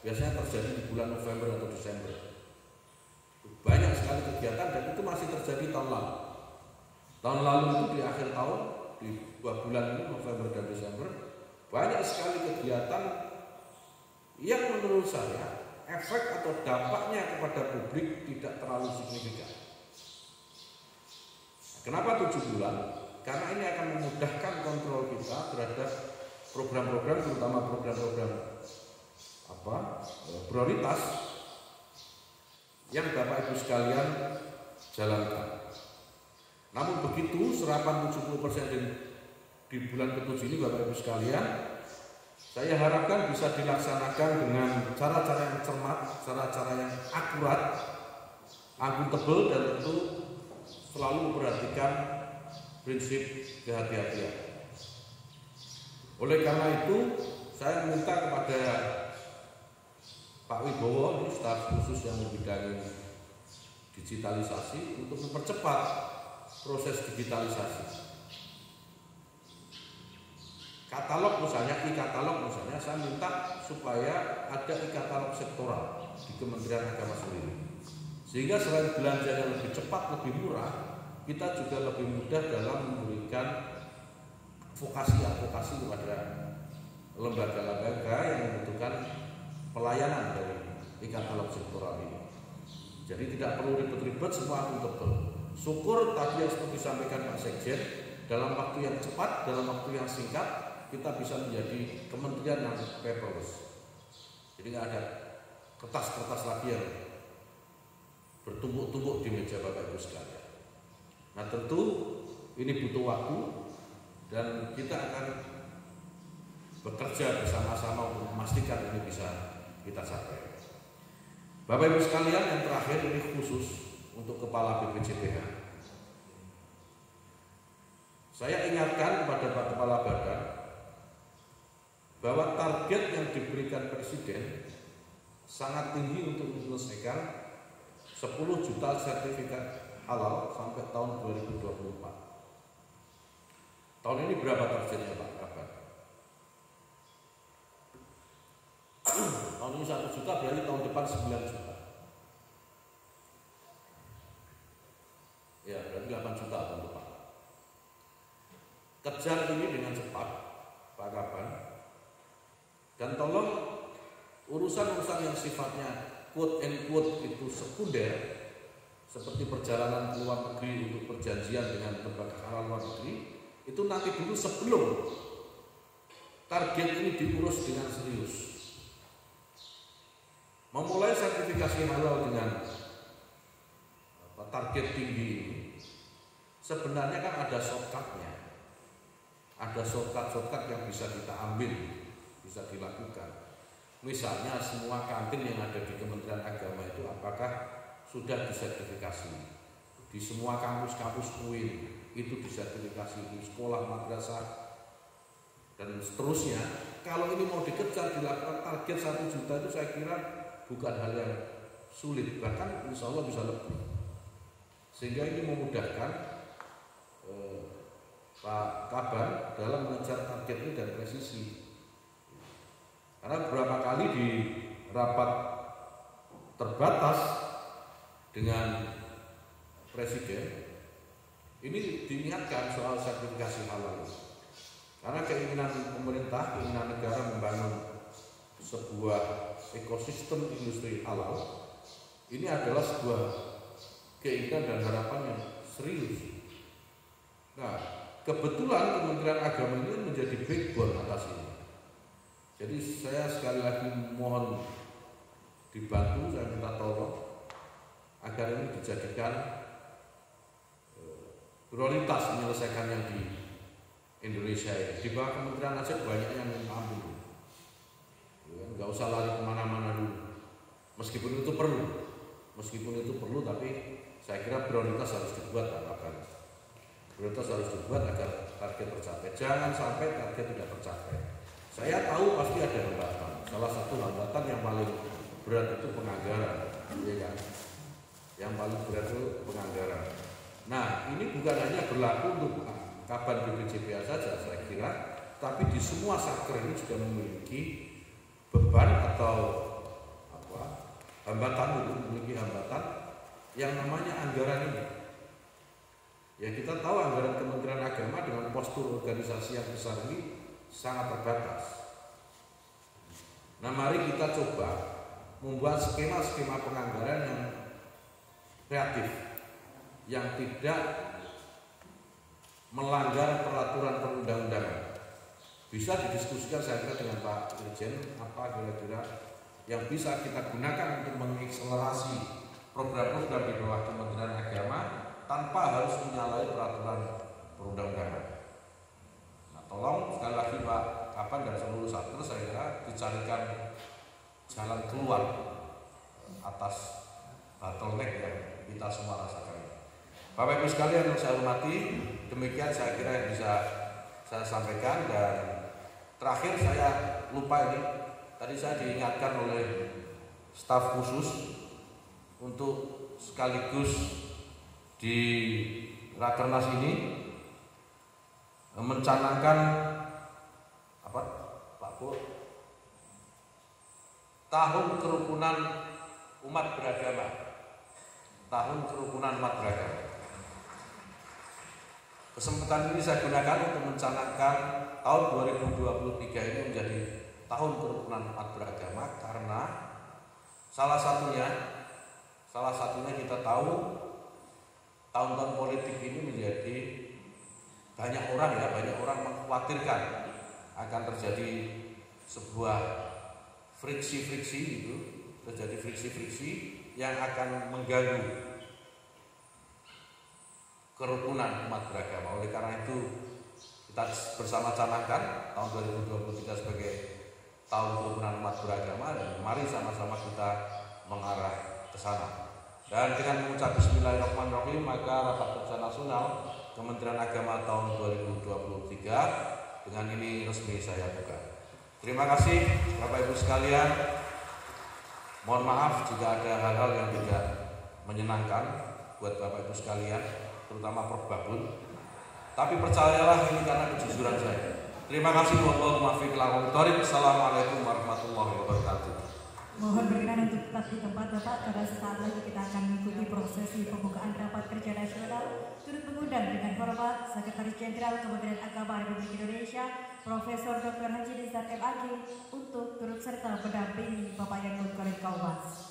Biasanya terjadi di bulan November atau Desember. Banyak sekali kegiatan dan itu masih terjadi tahun lalu. Tahun lalu itu di akhir tahun, di 2 bulan ini, November dan Desember, banyak sekali kegiatan yang menurut saya efek atau dampaknya kepada publik tidak terlalu signifikan. Kenapa 7 bulan? Karena ini akan memudahkan kontrol kita terhadap program-program, terutama program-program prioritas yang Bapak Ibu sekalian jalankan. Namun begitu serapan 70% di bulan ke-7 ini Bapak Ibu sekalian, saya harapkan bisa dilaksanakan dengan cara-cara yang cermat, cara-cara yang akurat, akuntabel, dan tentu selalu memperhatikan prinsip kehati-hatian. Oleh karena itu, saya minta kepada Pak Wibowo, staf khusus yang membidangi digitalisasi, untuk mempercepat proses digitalisasi. Katalog misalnya, e-katalog misalnya, saya minta supaya ada e-katalog sektoral di Kementerian Agama sendiri. Sehingga selain belanjanya lebih cepat, lebih murah, kita juga lebih mudah dalam memberikan advokasi kepada lembaga-lembaga yang membutuhkan pelayanan dari e-katalog sektoral ini. Jadi tidak perlu ribet-ribet, semua akuntabel. Syukur tadi yang seperti disampaikan Pak Sekjen, dalam waktu yang cepat, dalam waktu yang singkat, kita bisa menjadi kementerian yang paperless. Jadi nggak ada kertas-kertas lagi yang bertumpuk-tumpuk di meja Bapak Ibu sekalian. Nah, tentu ini butuh waktu dan kita akan bekerja bersama-sama untuk memastikan ini bisa kita capai. Bapak Ibu sekalian, yang terakhir ini khusus untuk Kepala BPJPH. Saya ingatkan kepada Pak Kepala Badan bahwa target yang diberikan Presiden sangat tinggi untuk menyelesaikan 10 juta sertifikat halal sampai tahun 2024. Tahun ini berapa targetnya Pak Kabar? Tahun ini 1 juta, berarti tahun depan 9 juta. Ya, berarti 8 juta tahun depan. Kejar ini dengan cepat, Pak Kabar. Dan tolong urusan-urusan yang sifatnya quote and quote itu sekunder, seperti perjalanan ke luar negeri untuk perjanjian dengan lembaga halal luar negeri, itu nanti dulu sebelum target ini diurus dengan serius. Memulai sertifikasi halal dengan target tinggi ini, sebenarnya kan ada shortcutnya. Ada shortcut yang bisa kita ambil, bisa dilakukan. Misalnya semua kantin yang ada di Kementerian Agama itu apakah sudah disertifikasi? Di semua kampus-kampus UIN itu disertifikasi, di sekolah, madrasah, dan seterusnya. Kalau ini mau dikejar, dilakukan target 1 juta itu saya kira bukan hal yang sulit, bahkan insya Allah bisa lebih. Sehingga ini memudahkan Pak Kaban dalam mengejar target ini dan presisi. Karena beberapa kali di rapat terbatas dengan Presiden ini diingatkan soal sertifikasi halal. Karena keinginan pemerintah, keinginan negara membangun sebuah ekosistem industri halal, ini adalah sebuah keinginan dan harapan yang serius. Nah, kebetulan Kementerian Agama ini menjadi backbone atas ini. Jadi saya sekali lagi mohon dibantu, saya minta tolong agar ini dijadikan prioritas menyelesaikan yang di Indonesia ini. Di bawah kementerian aja banyak yang mampu, nggak usah lari kemana-mana dulu. Meskipun itu perlu, tapi saya kira prioritas harus dibuat agar target tercapai. Jangan sampai target tidak tercapai. Saya tahu pasti ada hambatan. Salah satu hambatan yang paling berat itu penganggaran, ya kan? Yang paling berat itu penganggaran. Nah, ini bukan hanya berlaku untuk Kaban BPJPA saja, saya kira, tapi di semua satker ini juga memiliki beban atau hambatan, memiliki hambatan yang namanya anggaran ini. Ya, kita tahu anggaran Kementerian Agama dengan postur organisasi yang besar ini sangat terbatas. Nah, mari kita coba membuat skema-skema penganggaran yang kreatif, yang tidak melanggar peraturan perundang-undangan. Bisa didiskusikan saya kira dengan Pak Dirjen apa kira-kira yang bisa kita gunakan untuk mengakselerasi program-program di bawah Kementerian Agama tanpa harus menyalahi peraturan perundang-undangan. Nah, tolong sekali lagi Pak Kaban dan seluruh satker saya kira dicarikan jalan keluar atas bottleneck yang kita semua rasakan. Bapak Ibu sekalian yang saya hormati, demikian saya kira yang bisa saya sampaikan. Dan terakhir saya lupa ini, tadi saya diingatkan oleh staf khusus untuk sekaligus di Rakernas ini mencanangkan apa Pak Bu, tahun kerukunan umat beragama, tahun kerukunan umat beragama. Kesempatan ini saya gunakan untuk mencanangkan tahun 2023 ini menjadi tahun kerukunan umat beragama karena salah satunya kita tahu tahun-tahun politik ini menjadi banyak orang mengkhawatirkan akan terjadi sebuah friksi-friksi itu, terjadi friksi-friksi yang akan mengganggu kerukunan umat beragama. Oleh karena itu kita bersama canangkan tahun 2023 sebagai tahun kerukunan umat beragama, dan mari sama-sama kita mengarah ke sana. Dan dengan mengucap bismillahirrahmanirrahim, maka rapat kerja nasional Kementerian Agama tahun 2023 dengan ini resmi saya buka. Terima kasih Bapak Ibu sekalian. Mohon maaf jika ada hal-hal yang tidak menyenangkan buat Bapak Ibu sekalian, terutama Prof. Babun. Tapi percayalah ini karena kejujuran saya. Terima kasih. Assalamualaikum warahmatullahi wabarakatuh. Mohon berkenan untuk tetap di tempat Bapak, karena sesaat lagi kita akan mengikuti prosesi pembukaan rapat kerja nasional. Turut mengundang dengan hormat Sekretaris Jenderal Kementerian Agama Republik Indonesia, Profesor Dr. Haji Nizar MAG, untuk turut serta mendampingi Bapak Yanut Korek Kaumas.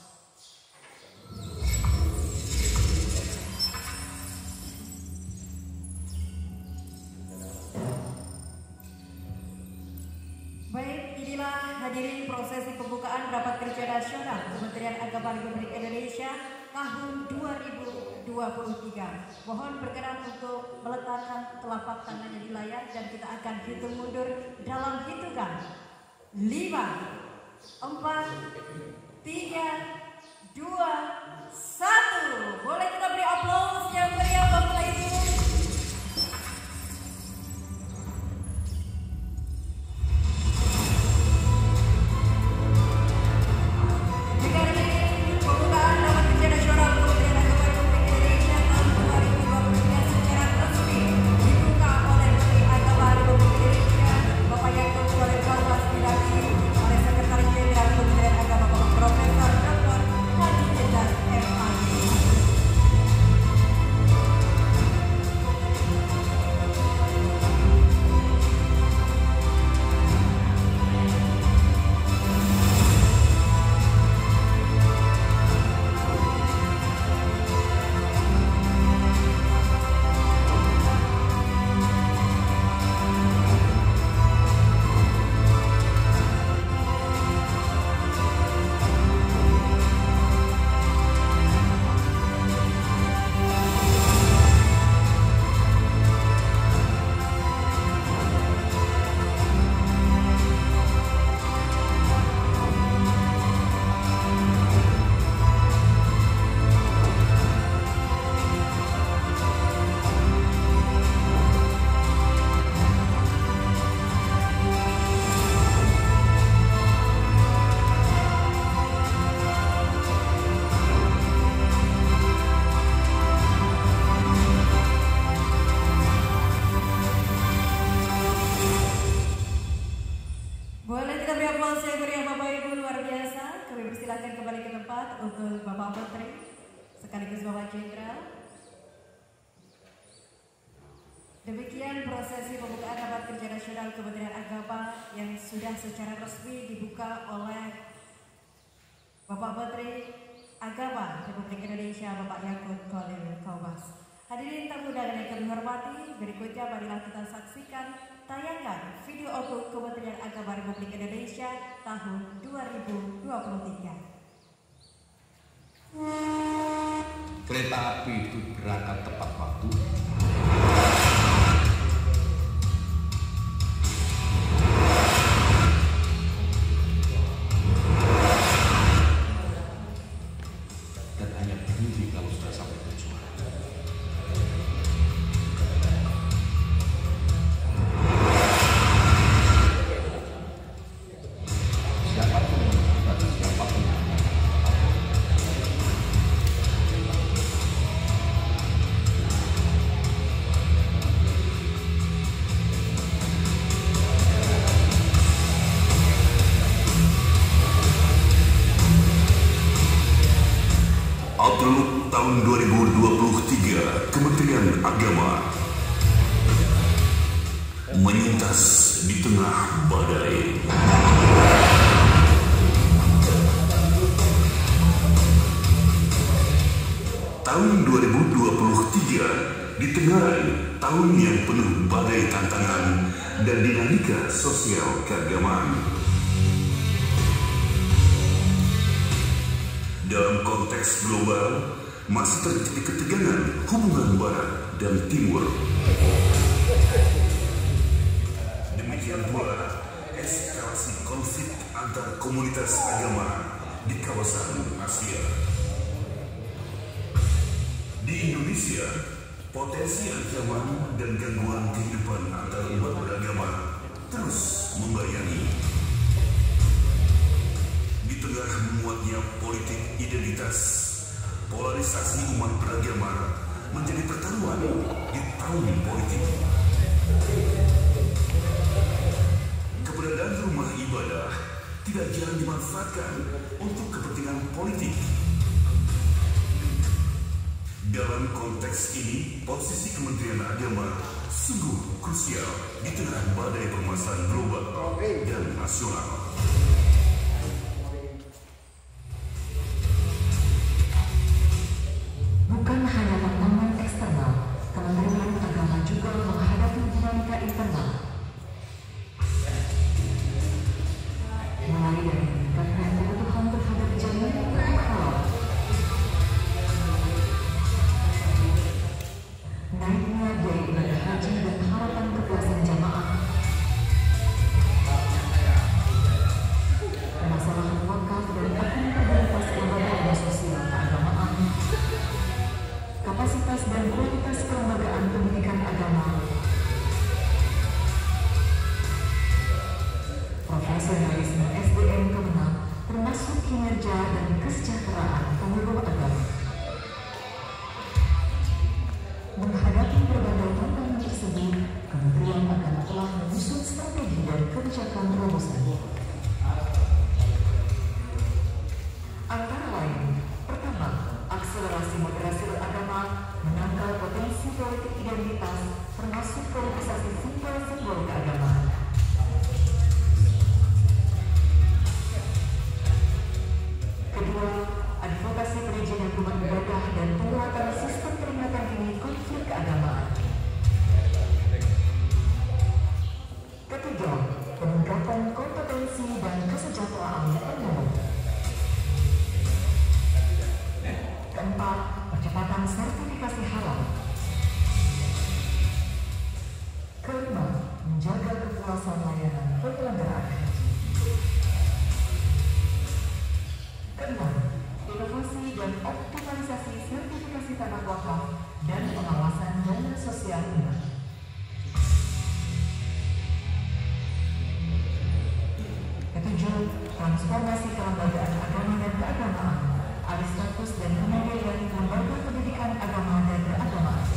Baik, inilah hadirin prosesi pembukaan rapat kerja nasional Kementerian Agama Republik Indonesia tahun 2023. Mohon berkenan untuk meletakkan telapak tangannya di layar dan kita akan hitung mundur dalam hitungan 5, 4, 3, 2, 1. Boleh kita beri aplaus yang meriah Bapak Ibu. Bapak Bapak Jenderal. Demikian prosesi pembukaan Rapat Kerja Nasional Kementerian Agama yang sudah secara resmi dibuka oleh Bapak Menteri Agama Republik Indonesia Bapak Yakut Khalil Qaubas. Hadirin tamu undangan yang kami hormati, berikutnya marilah kita saksikan tayangan video audio Kementerian Agama Republik Indonesia tahun 2023. Kereta api itu berangkat tepat waktu. Dan hanya berhenti kalau sudah sampai tujuan. Outlook tahun 2023 Kementerian Agama menyintas di tengah badai. Tahun 2023 ditengarai tahun yang penuh badai tantangan dan dinamika sosial keagamaan. Dalam konteks global, masih terjadi ketegangan hubungan Barat dan Timur. Demikian pula eskalasi konflik antar komunitas agama di kawasan Asia. Di Indonesia, potensi ancaman dan gangguan kehidupan antar umat beragama terus membayangi. Di tengah menguatnya politik identitas, polarisasi umat beragama menjadi pertaruhan di tahun politik. Keberadaan rumah ibadah tidak jarang dimanfaatkan untuk kepentingan politik. Dalam konteks ini, posisi Kementerian Agama sungguh krusial di tengah badai permasalahan global dan nasional. Bukan hanya tantangan eksternal, Kementerian Agama juga menghadapi dinamika internal. Mulai dari meningkatkan kebutuhan terhadap jaminan produk halal, naiknya biaya ibadah haji dan harapan kepuasan jamaah, permasalahan wakaf dan akuntabilitas lembaga dan sosial keagamaan, kapasitas dan kualitas kelembagaan pendidikan agama, profesionalisme SDM Kemenang, termasuk kinerja dan kesejahteraan penyuluh agama. Menghadapi berbagai tantangan tersebut, Kementerian Agama telah menyusun strategi dan kebijakan terobosan. Antara lain, pertama, akselerasi moderasi beragama, menangkal potensi politik identitas, termasuk politisasi simbol-simbol keagamaan. Kedua, advokasi perizinan rumah ibadah dan penguatan sistem peringatan dini konflik keagamaan. Ketiga, peningkatan kompetensi dan kesejahteraan penyuluh. Keempat, percepatan sertifikasi halal. Kelima, menjaga kepuasan layanan penyelenggaraan haji. Keenam, inovasi dan optimalisasi sertifikasi tanah wakaf dan pengawasan dana sosial umat. Ketujuh, transformasi kelembagaan agama dan keagamaan, alih status dan kemandirian lembaga pendidikan agama dan keagamaan.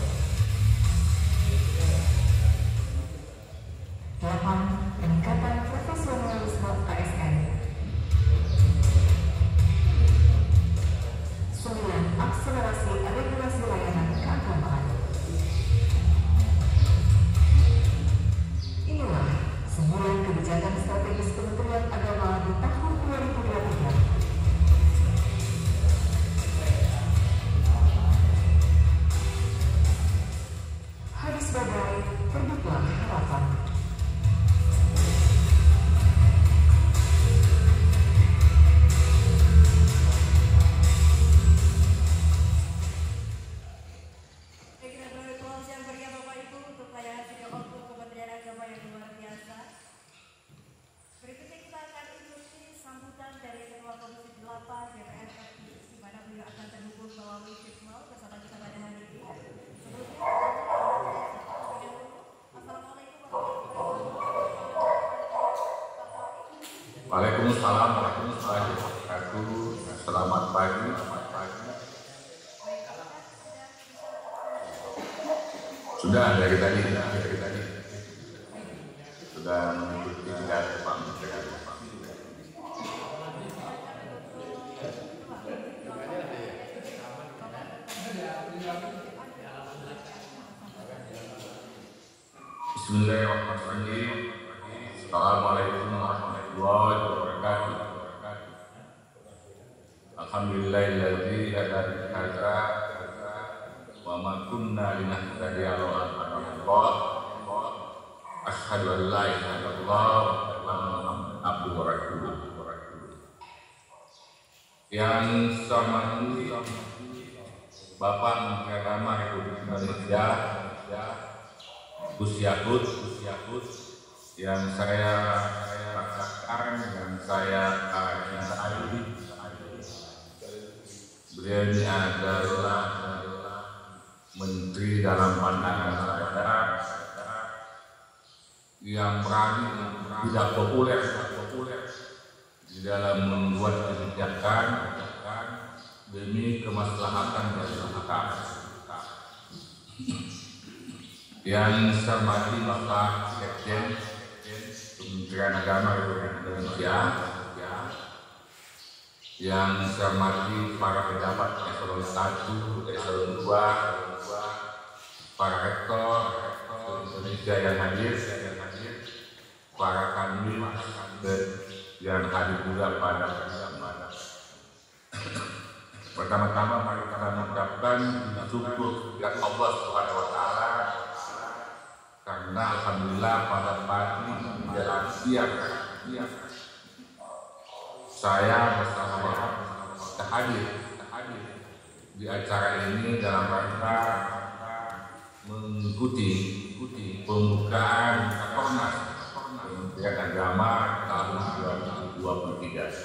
8. Peningkatan profesionalisme ASN. 9. Akselerasi regulasi Berduklah harapan. Waalaikumsalam warahmatullahi wabarakatuh. Selamat pagi. Sudah dari tadi sudah mengikuti pidato Pak Menteri. Bismillahirrahmanirrahim. Assalamualaikum warahmatullahi wabarakatuh. Alhamdulillahilladzi hadana hadza wa ma kunna linahtadiya lawla an hadana. Asyhadu an la ilaha illallah wa Muhammadan abduhu wa rasuluh. Yang sama ini Bapak Menteri Agama Republik Indonesia Gus Yakut yang saya rasakan, yang saya cintai. Beliau ini adalah menteri dalam pandangan saya yang berani, tidak populer di dalam membuat kebijakan demi kemaslahatan masyarakat. Yang saya hormati Bapak Sekjen Kementerian Agama Republik Indonesia, yang saya hormati para pejabat eselon 1, eselon 2, para rektor Indonesia yang hadir, para kanwil yang hadir juga pada kesempatan. Pertama-tama mari kita mengucapkan syukur kepada Allah Subhanahu wa taala karena alhamdulillah pada pagi menjelang siang saya bersama hadir di acara ini dalam rangka mengikuti pembukaan Rakornas Kementerian Agama tahun 2023.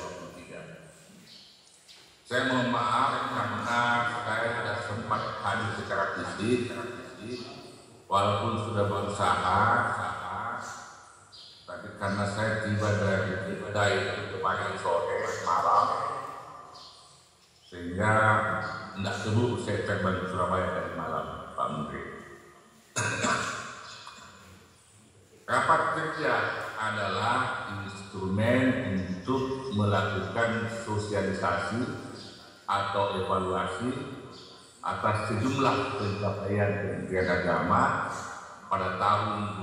Saya mohon maaf karena saya tidak sempat hadir secara fisik, walaupun sudah berusaha, tapi karena saya tiba dari pagi sore malam, sehingga tidak sembuh saya terbang ke Surabaya dari malam, Pak Menteri. Rapat kerja adalah instrumen untuk melakukan sosialisasi atau evaluasi atas sejumlah pencapaian Kementerian Agama pada tahun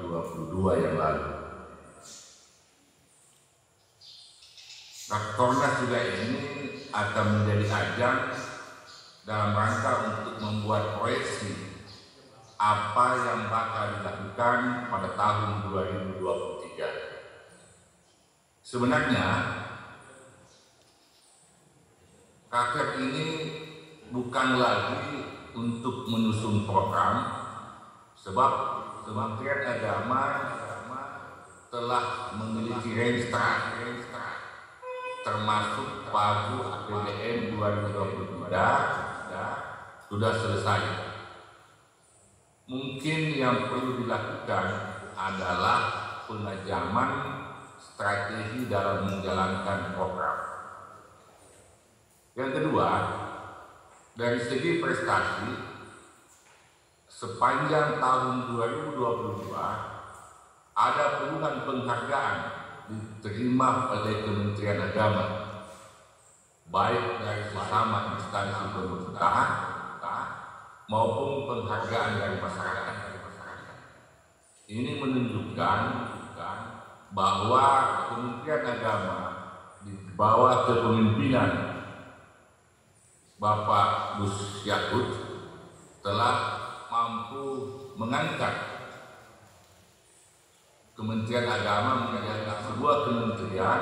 2022 yang lalu. Rakornas juga ini akan menjadi ajang dalam rangka untuk membuat proyeksi apa yang bakal dilakukan pada tahun 2023. Sebenarnya Raker ini bukan lagi untuk menyusun program, sebab Kementerian Agama telah memiliki renstra termasuk pagu APBN 2023 sudah selesai. Mungkin yang perlu dilakukan adalah penajaman strategi dalam menjalankan program. Yang kedua, dari segi prestasi, sepanjang tahun 2022 ada puluhan penghargaan diterima oleh Kementerian Agama, baik dari sesama instansi pemerintahan maupun penghargaan dari masyarakat. Ini menunjukkan bahwa Kementerian Agama di bawah kepemimpinan Bapak Gus Yakut telah mampu mengangkat Kementerian Agama menjadi sebuah kementerian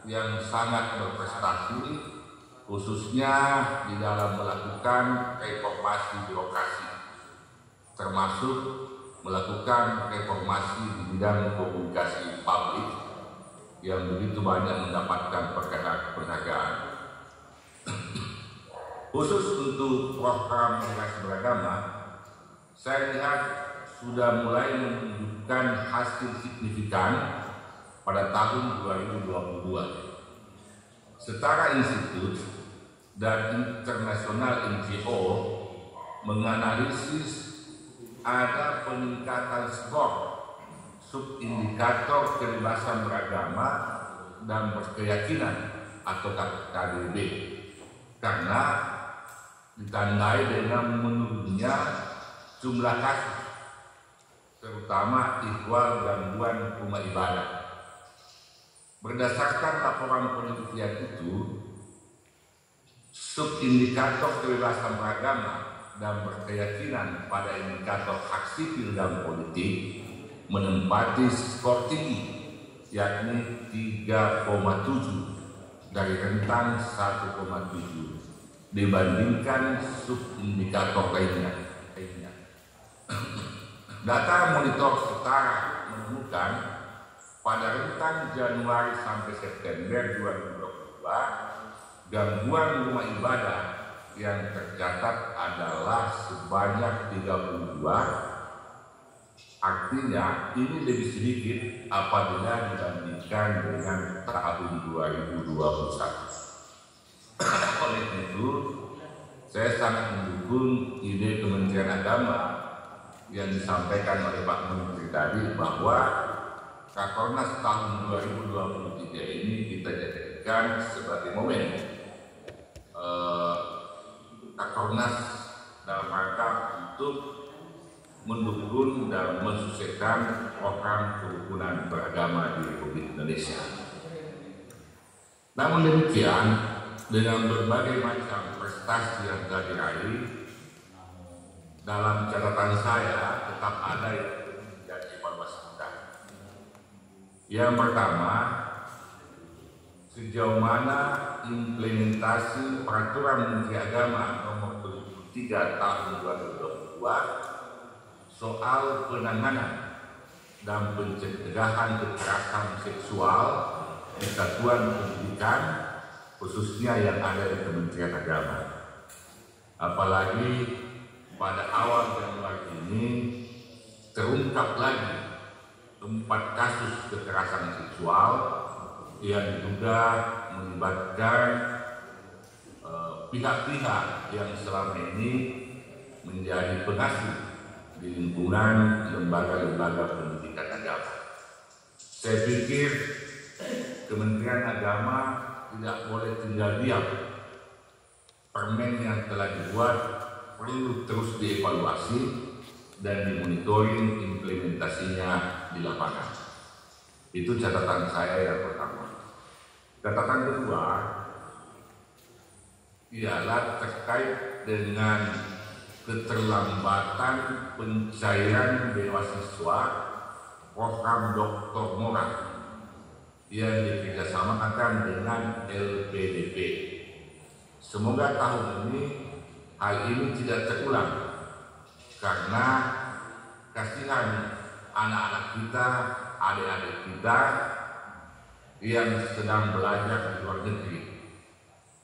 yang sangat berprestasi, khususnya di dalam melakukan reformasi birokrasi, termasuk melakukan reformasi di bidang komunikasi publik yang begitu banyak mendapatkan penghargaan. Khusus untuk program edukasi beragama, saya lihat sudah mulai menunjukkan hasil signifikan pada tahun 2022. Setara institut dan internasional NGO menganalisis ada peningkatan skor subindikator kebebasan beragama dan berkeyakinan atau KDB karena ditandai dengan menurunnya jumlah kasus, terutama ikhwal gangguan rumah ibadah. Berdasarkan laporan penelitian itu, subindikator kebebasan beragama dan berkeyakinan pada indikator hak sipil dan politik menempati skor tinggi, yakni 3,7 dari rentang 1,7 dibandingkan subindikator lainnya. Data monitor setara menemukan pada rentang Januari sampai September 2022, gangguan rumah ibadah yang tercatat adalah sebanyak 32. Artinya ini lebih sedikit apabila dibandingkan dengan tahun 2021. Oleh itu, saya sangat mendukung ide Kementerian Agama yang disampaikan oleh Pak Menteri tadi bahwa Rakornas tahun 2023 ini kita jadikan sebagai momen Rakornas dalam rangka untuk mendukung dan mensukseskan program kerukunan beragama di Republik Indonesia. Namun demikian, dengan berbagai macam prestasi yang telah diraih, dalam catatan saya tetap ada yang menjadi evaluasi kita. Yang pertama, sejauh mana implementasi Peraturan Menteri Agama Nomor 73 Tahun 2022 soal penanganan dan pencegahan kekerasan seksual di satuan pendidikan, khususnya yang ada di Kementerian Agama. Apalagi pada awal Januari ini terungkap lagi 4 kasus kekerasan seksual yang diduga melibatkan pihak-pihak yang selama ini menjadi pengasuh di lingkungan lembaga-lembaga pendidikan agama. Saya pikir Kementerian Agama tidak boleh tinggal diam. Permen yang telah dibuat perlu terus dievaluasi dan dimonitoring implementasinya di lapangan. Itu catatan saya yang pertama. Catatan kedua ialah terkait dengan keterlambatan pencairan beasiswa program Dr. Moral yang dikerjasamakan dengan LPDP. Semoga tahun ini hal ini tidak terulang karena kasihan anak-anak kita, adik-adik kita yang sedang belajar di luar negeri,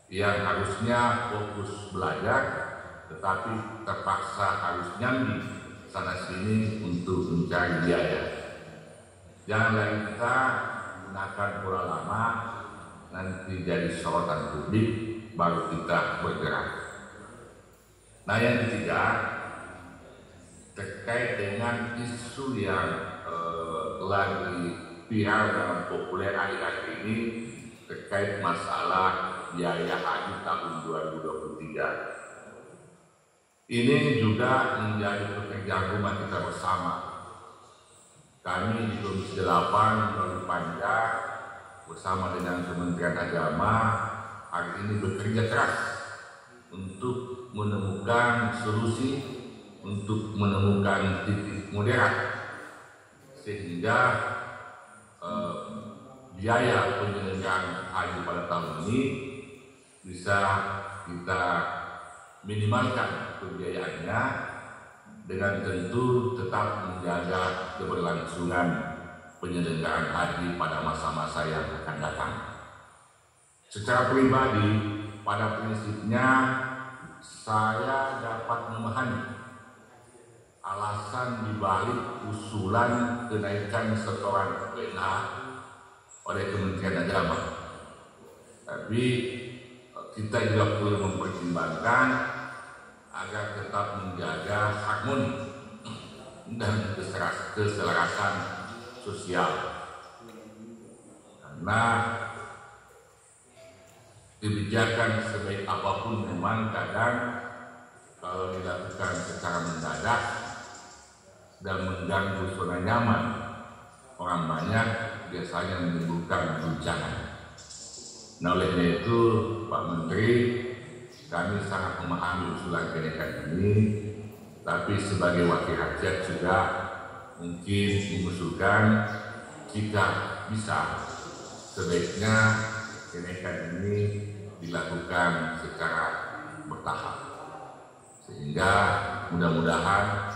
yang harusnya fokus belajar tetapi terpaksa harus nyambi sana sini untuk mencari biaya. Jangan lagi kita gunakan pola lama, nanti jadi sorotan publik baru kita bergerak. Nah, yang ketiga terkait dengan isu yang lagi viral dan populer akhir-akhir ini terkait masalah biaya haji tahun 2023. Ini juga menjadi pekerjaan rumah kita bersama. Kami di Komisi 8 melalui Panja bersama dengan Kementerian Agama hari ini bekerja keras untuk menemukan solusi, untuk menemukan titik moderat sehingga biaya penyelenggaraan haji pada tahun ini bisa kita minimalkan pembiayaannya dengan tentu tetap menjaga keberlangsungan penyelenggaraan haji pada masa-masa yang akan datang. Secara pribadi, pada prinsipnya saya dapat memahami alasan dibalik usulan kenaikan setoran PNH oleh Kementerian Agama. Tapi kita juga perlu mempertimbangkan agar tetap menjaga harmoni dan keselarasan sosial. Karena kebijakan sebaik apapun memang kadang kalau dilakukan secara mendadak dan mengganggu zona nyaman orang banyak, biasanya menimbulkan guncangan. Nah, oleh itu Pak Menteri, kami sangat memahami usulan kenaikan ini, tapi sebagai wakil rakyat juga mungkin mengusulkan jika bisa sebaiknya kenaikan ini dilakukan secara bertahap, sehingga mudah-mudahan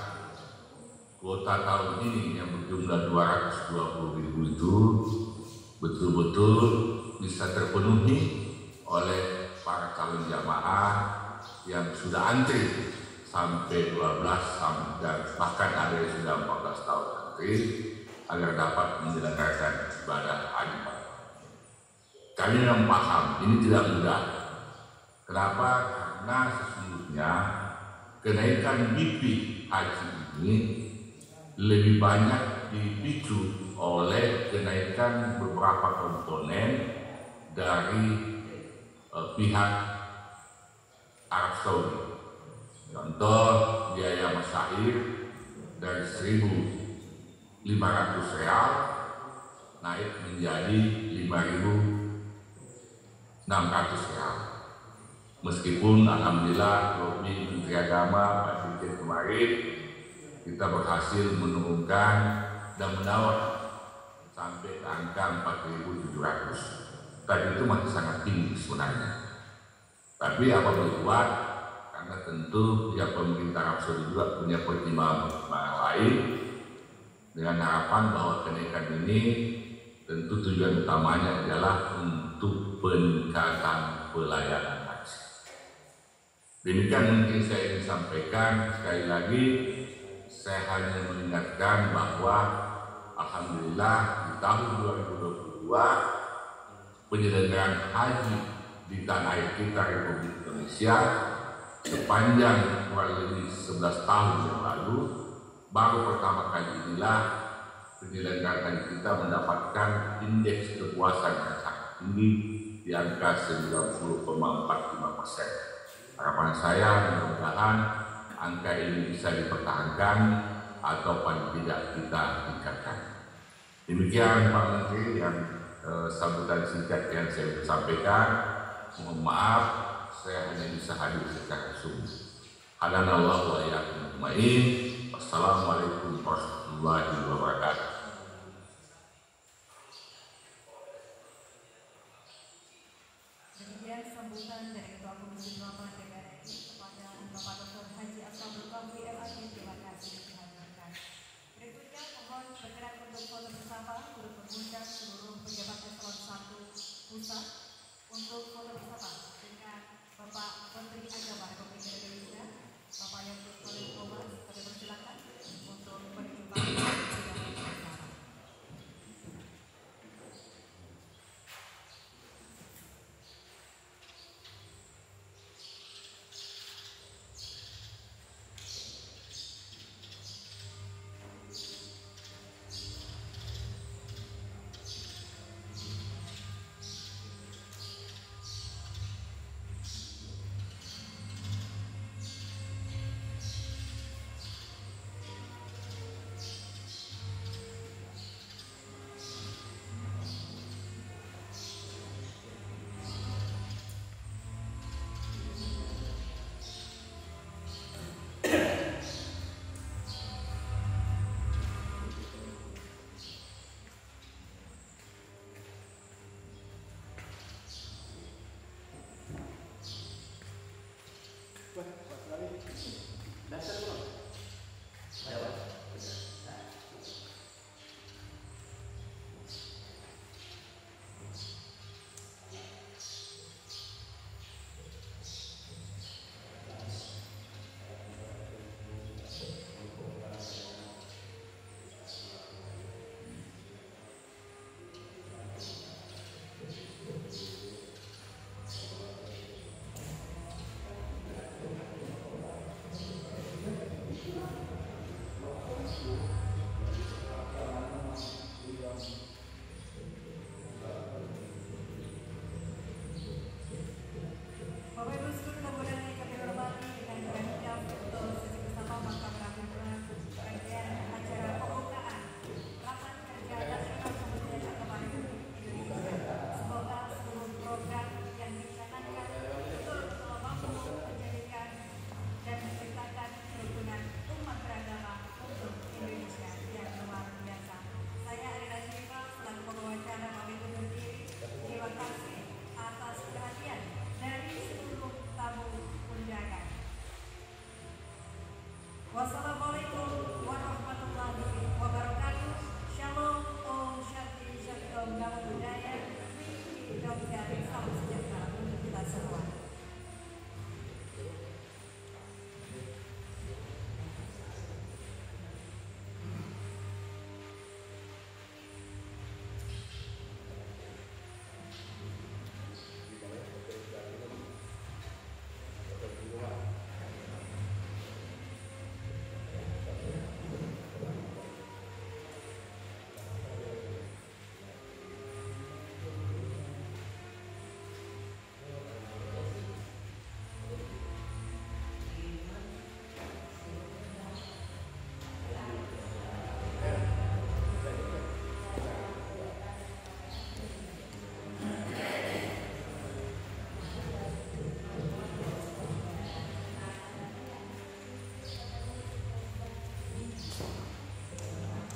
kuota tahun ini yang berjumlah 220.000 itu betul-betul bisa terpenuhi oleh para calon jamaah yang sudah antri sampai 12 dan bahkan ada yang sudah 14 tahun antri agar dapat menyelenggarakan ibadah haji. Kami memang paham ini tidak mudah. Kenapa? Karena sesungguhnya kenaikan BP haji ini lebih banyak dipicu oleh kenaikan beberapa komponen dari pihak Arab Saudi. Contoh, biaya masyair dari 1.500 real naik menjadi 5.600 real. Meskipun alhamdulillah lobby Menteri Agama Pak Dirjen kemarin kita berhasil menurunkan dan menawar sampai ke angka 4.700. Tapi itu masih sangat tinggi sebenarnya. Tapi apabila dibuat, karena tentu pihak pemerintah Arab Saudi juga punya pertimbangan lain dengan harapan bahwa kenaikan ini tentu tujuan utamanya adalah untuk peningkatan pelayanan haji. Demikian mungkin saya ingin sampaikan. Sekali lagi saya hanya mengingatkan bahwa alhamdulillah di tahun 2022 penyelenggaraan haji di tanah air kita Republik Indonesia sepanjang kurang lebih 11 tahun yang lalu, baru pertama kali inilah penyelenggaraan haji kita mendapatkan indeks kepuasan yang sangat tinggi di angka 90,45%. Harapan saya mudah-mudahan angka ini bisa dipertahankan atau paling tidak kita tingkatkan. Demikian Pak Menteri yang sambutan singkat yang saya sampaikan. Mohon maaf saya hanya bisa hadir secara sungguh. Hadanallahu wa iyyakum ajmain. Wassalamualaikum warahmatullahi wabarakatuh. Demikian sambutan dari Ketua Komisi 8 DPR RI kepada Bapak Dr. Haji Ashabul Kahfi LAG. Terima kasih dihadirkan. Berikutnya mohon bergerak untuk foto bersama turut mengundang seluruh pejabat eselon 1 pusat untuk foto bersama dengan Bapak Menteri Agama Republik Indonesia, Bapak Yusuf Khalil Komas. Kami persilakan untuk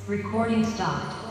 Recording stopped.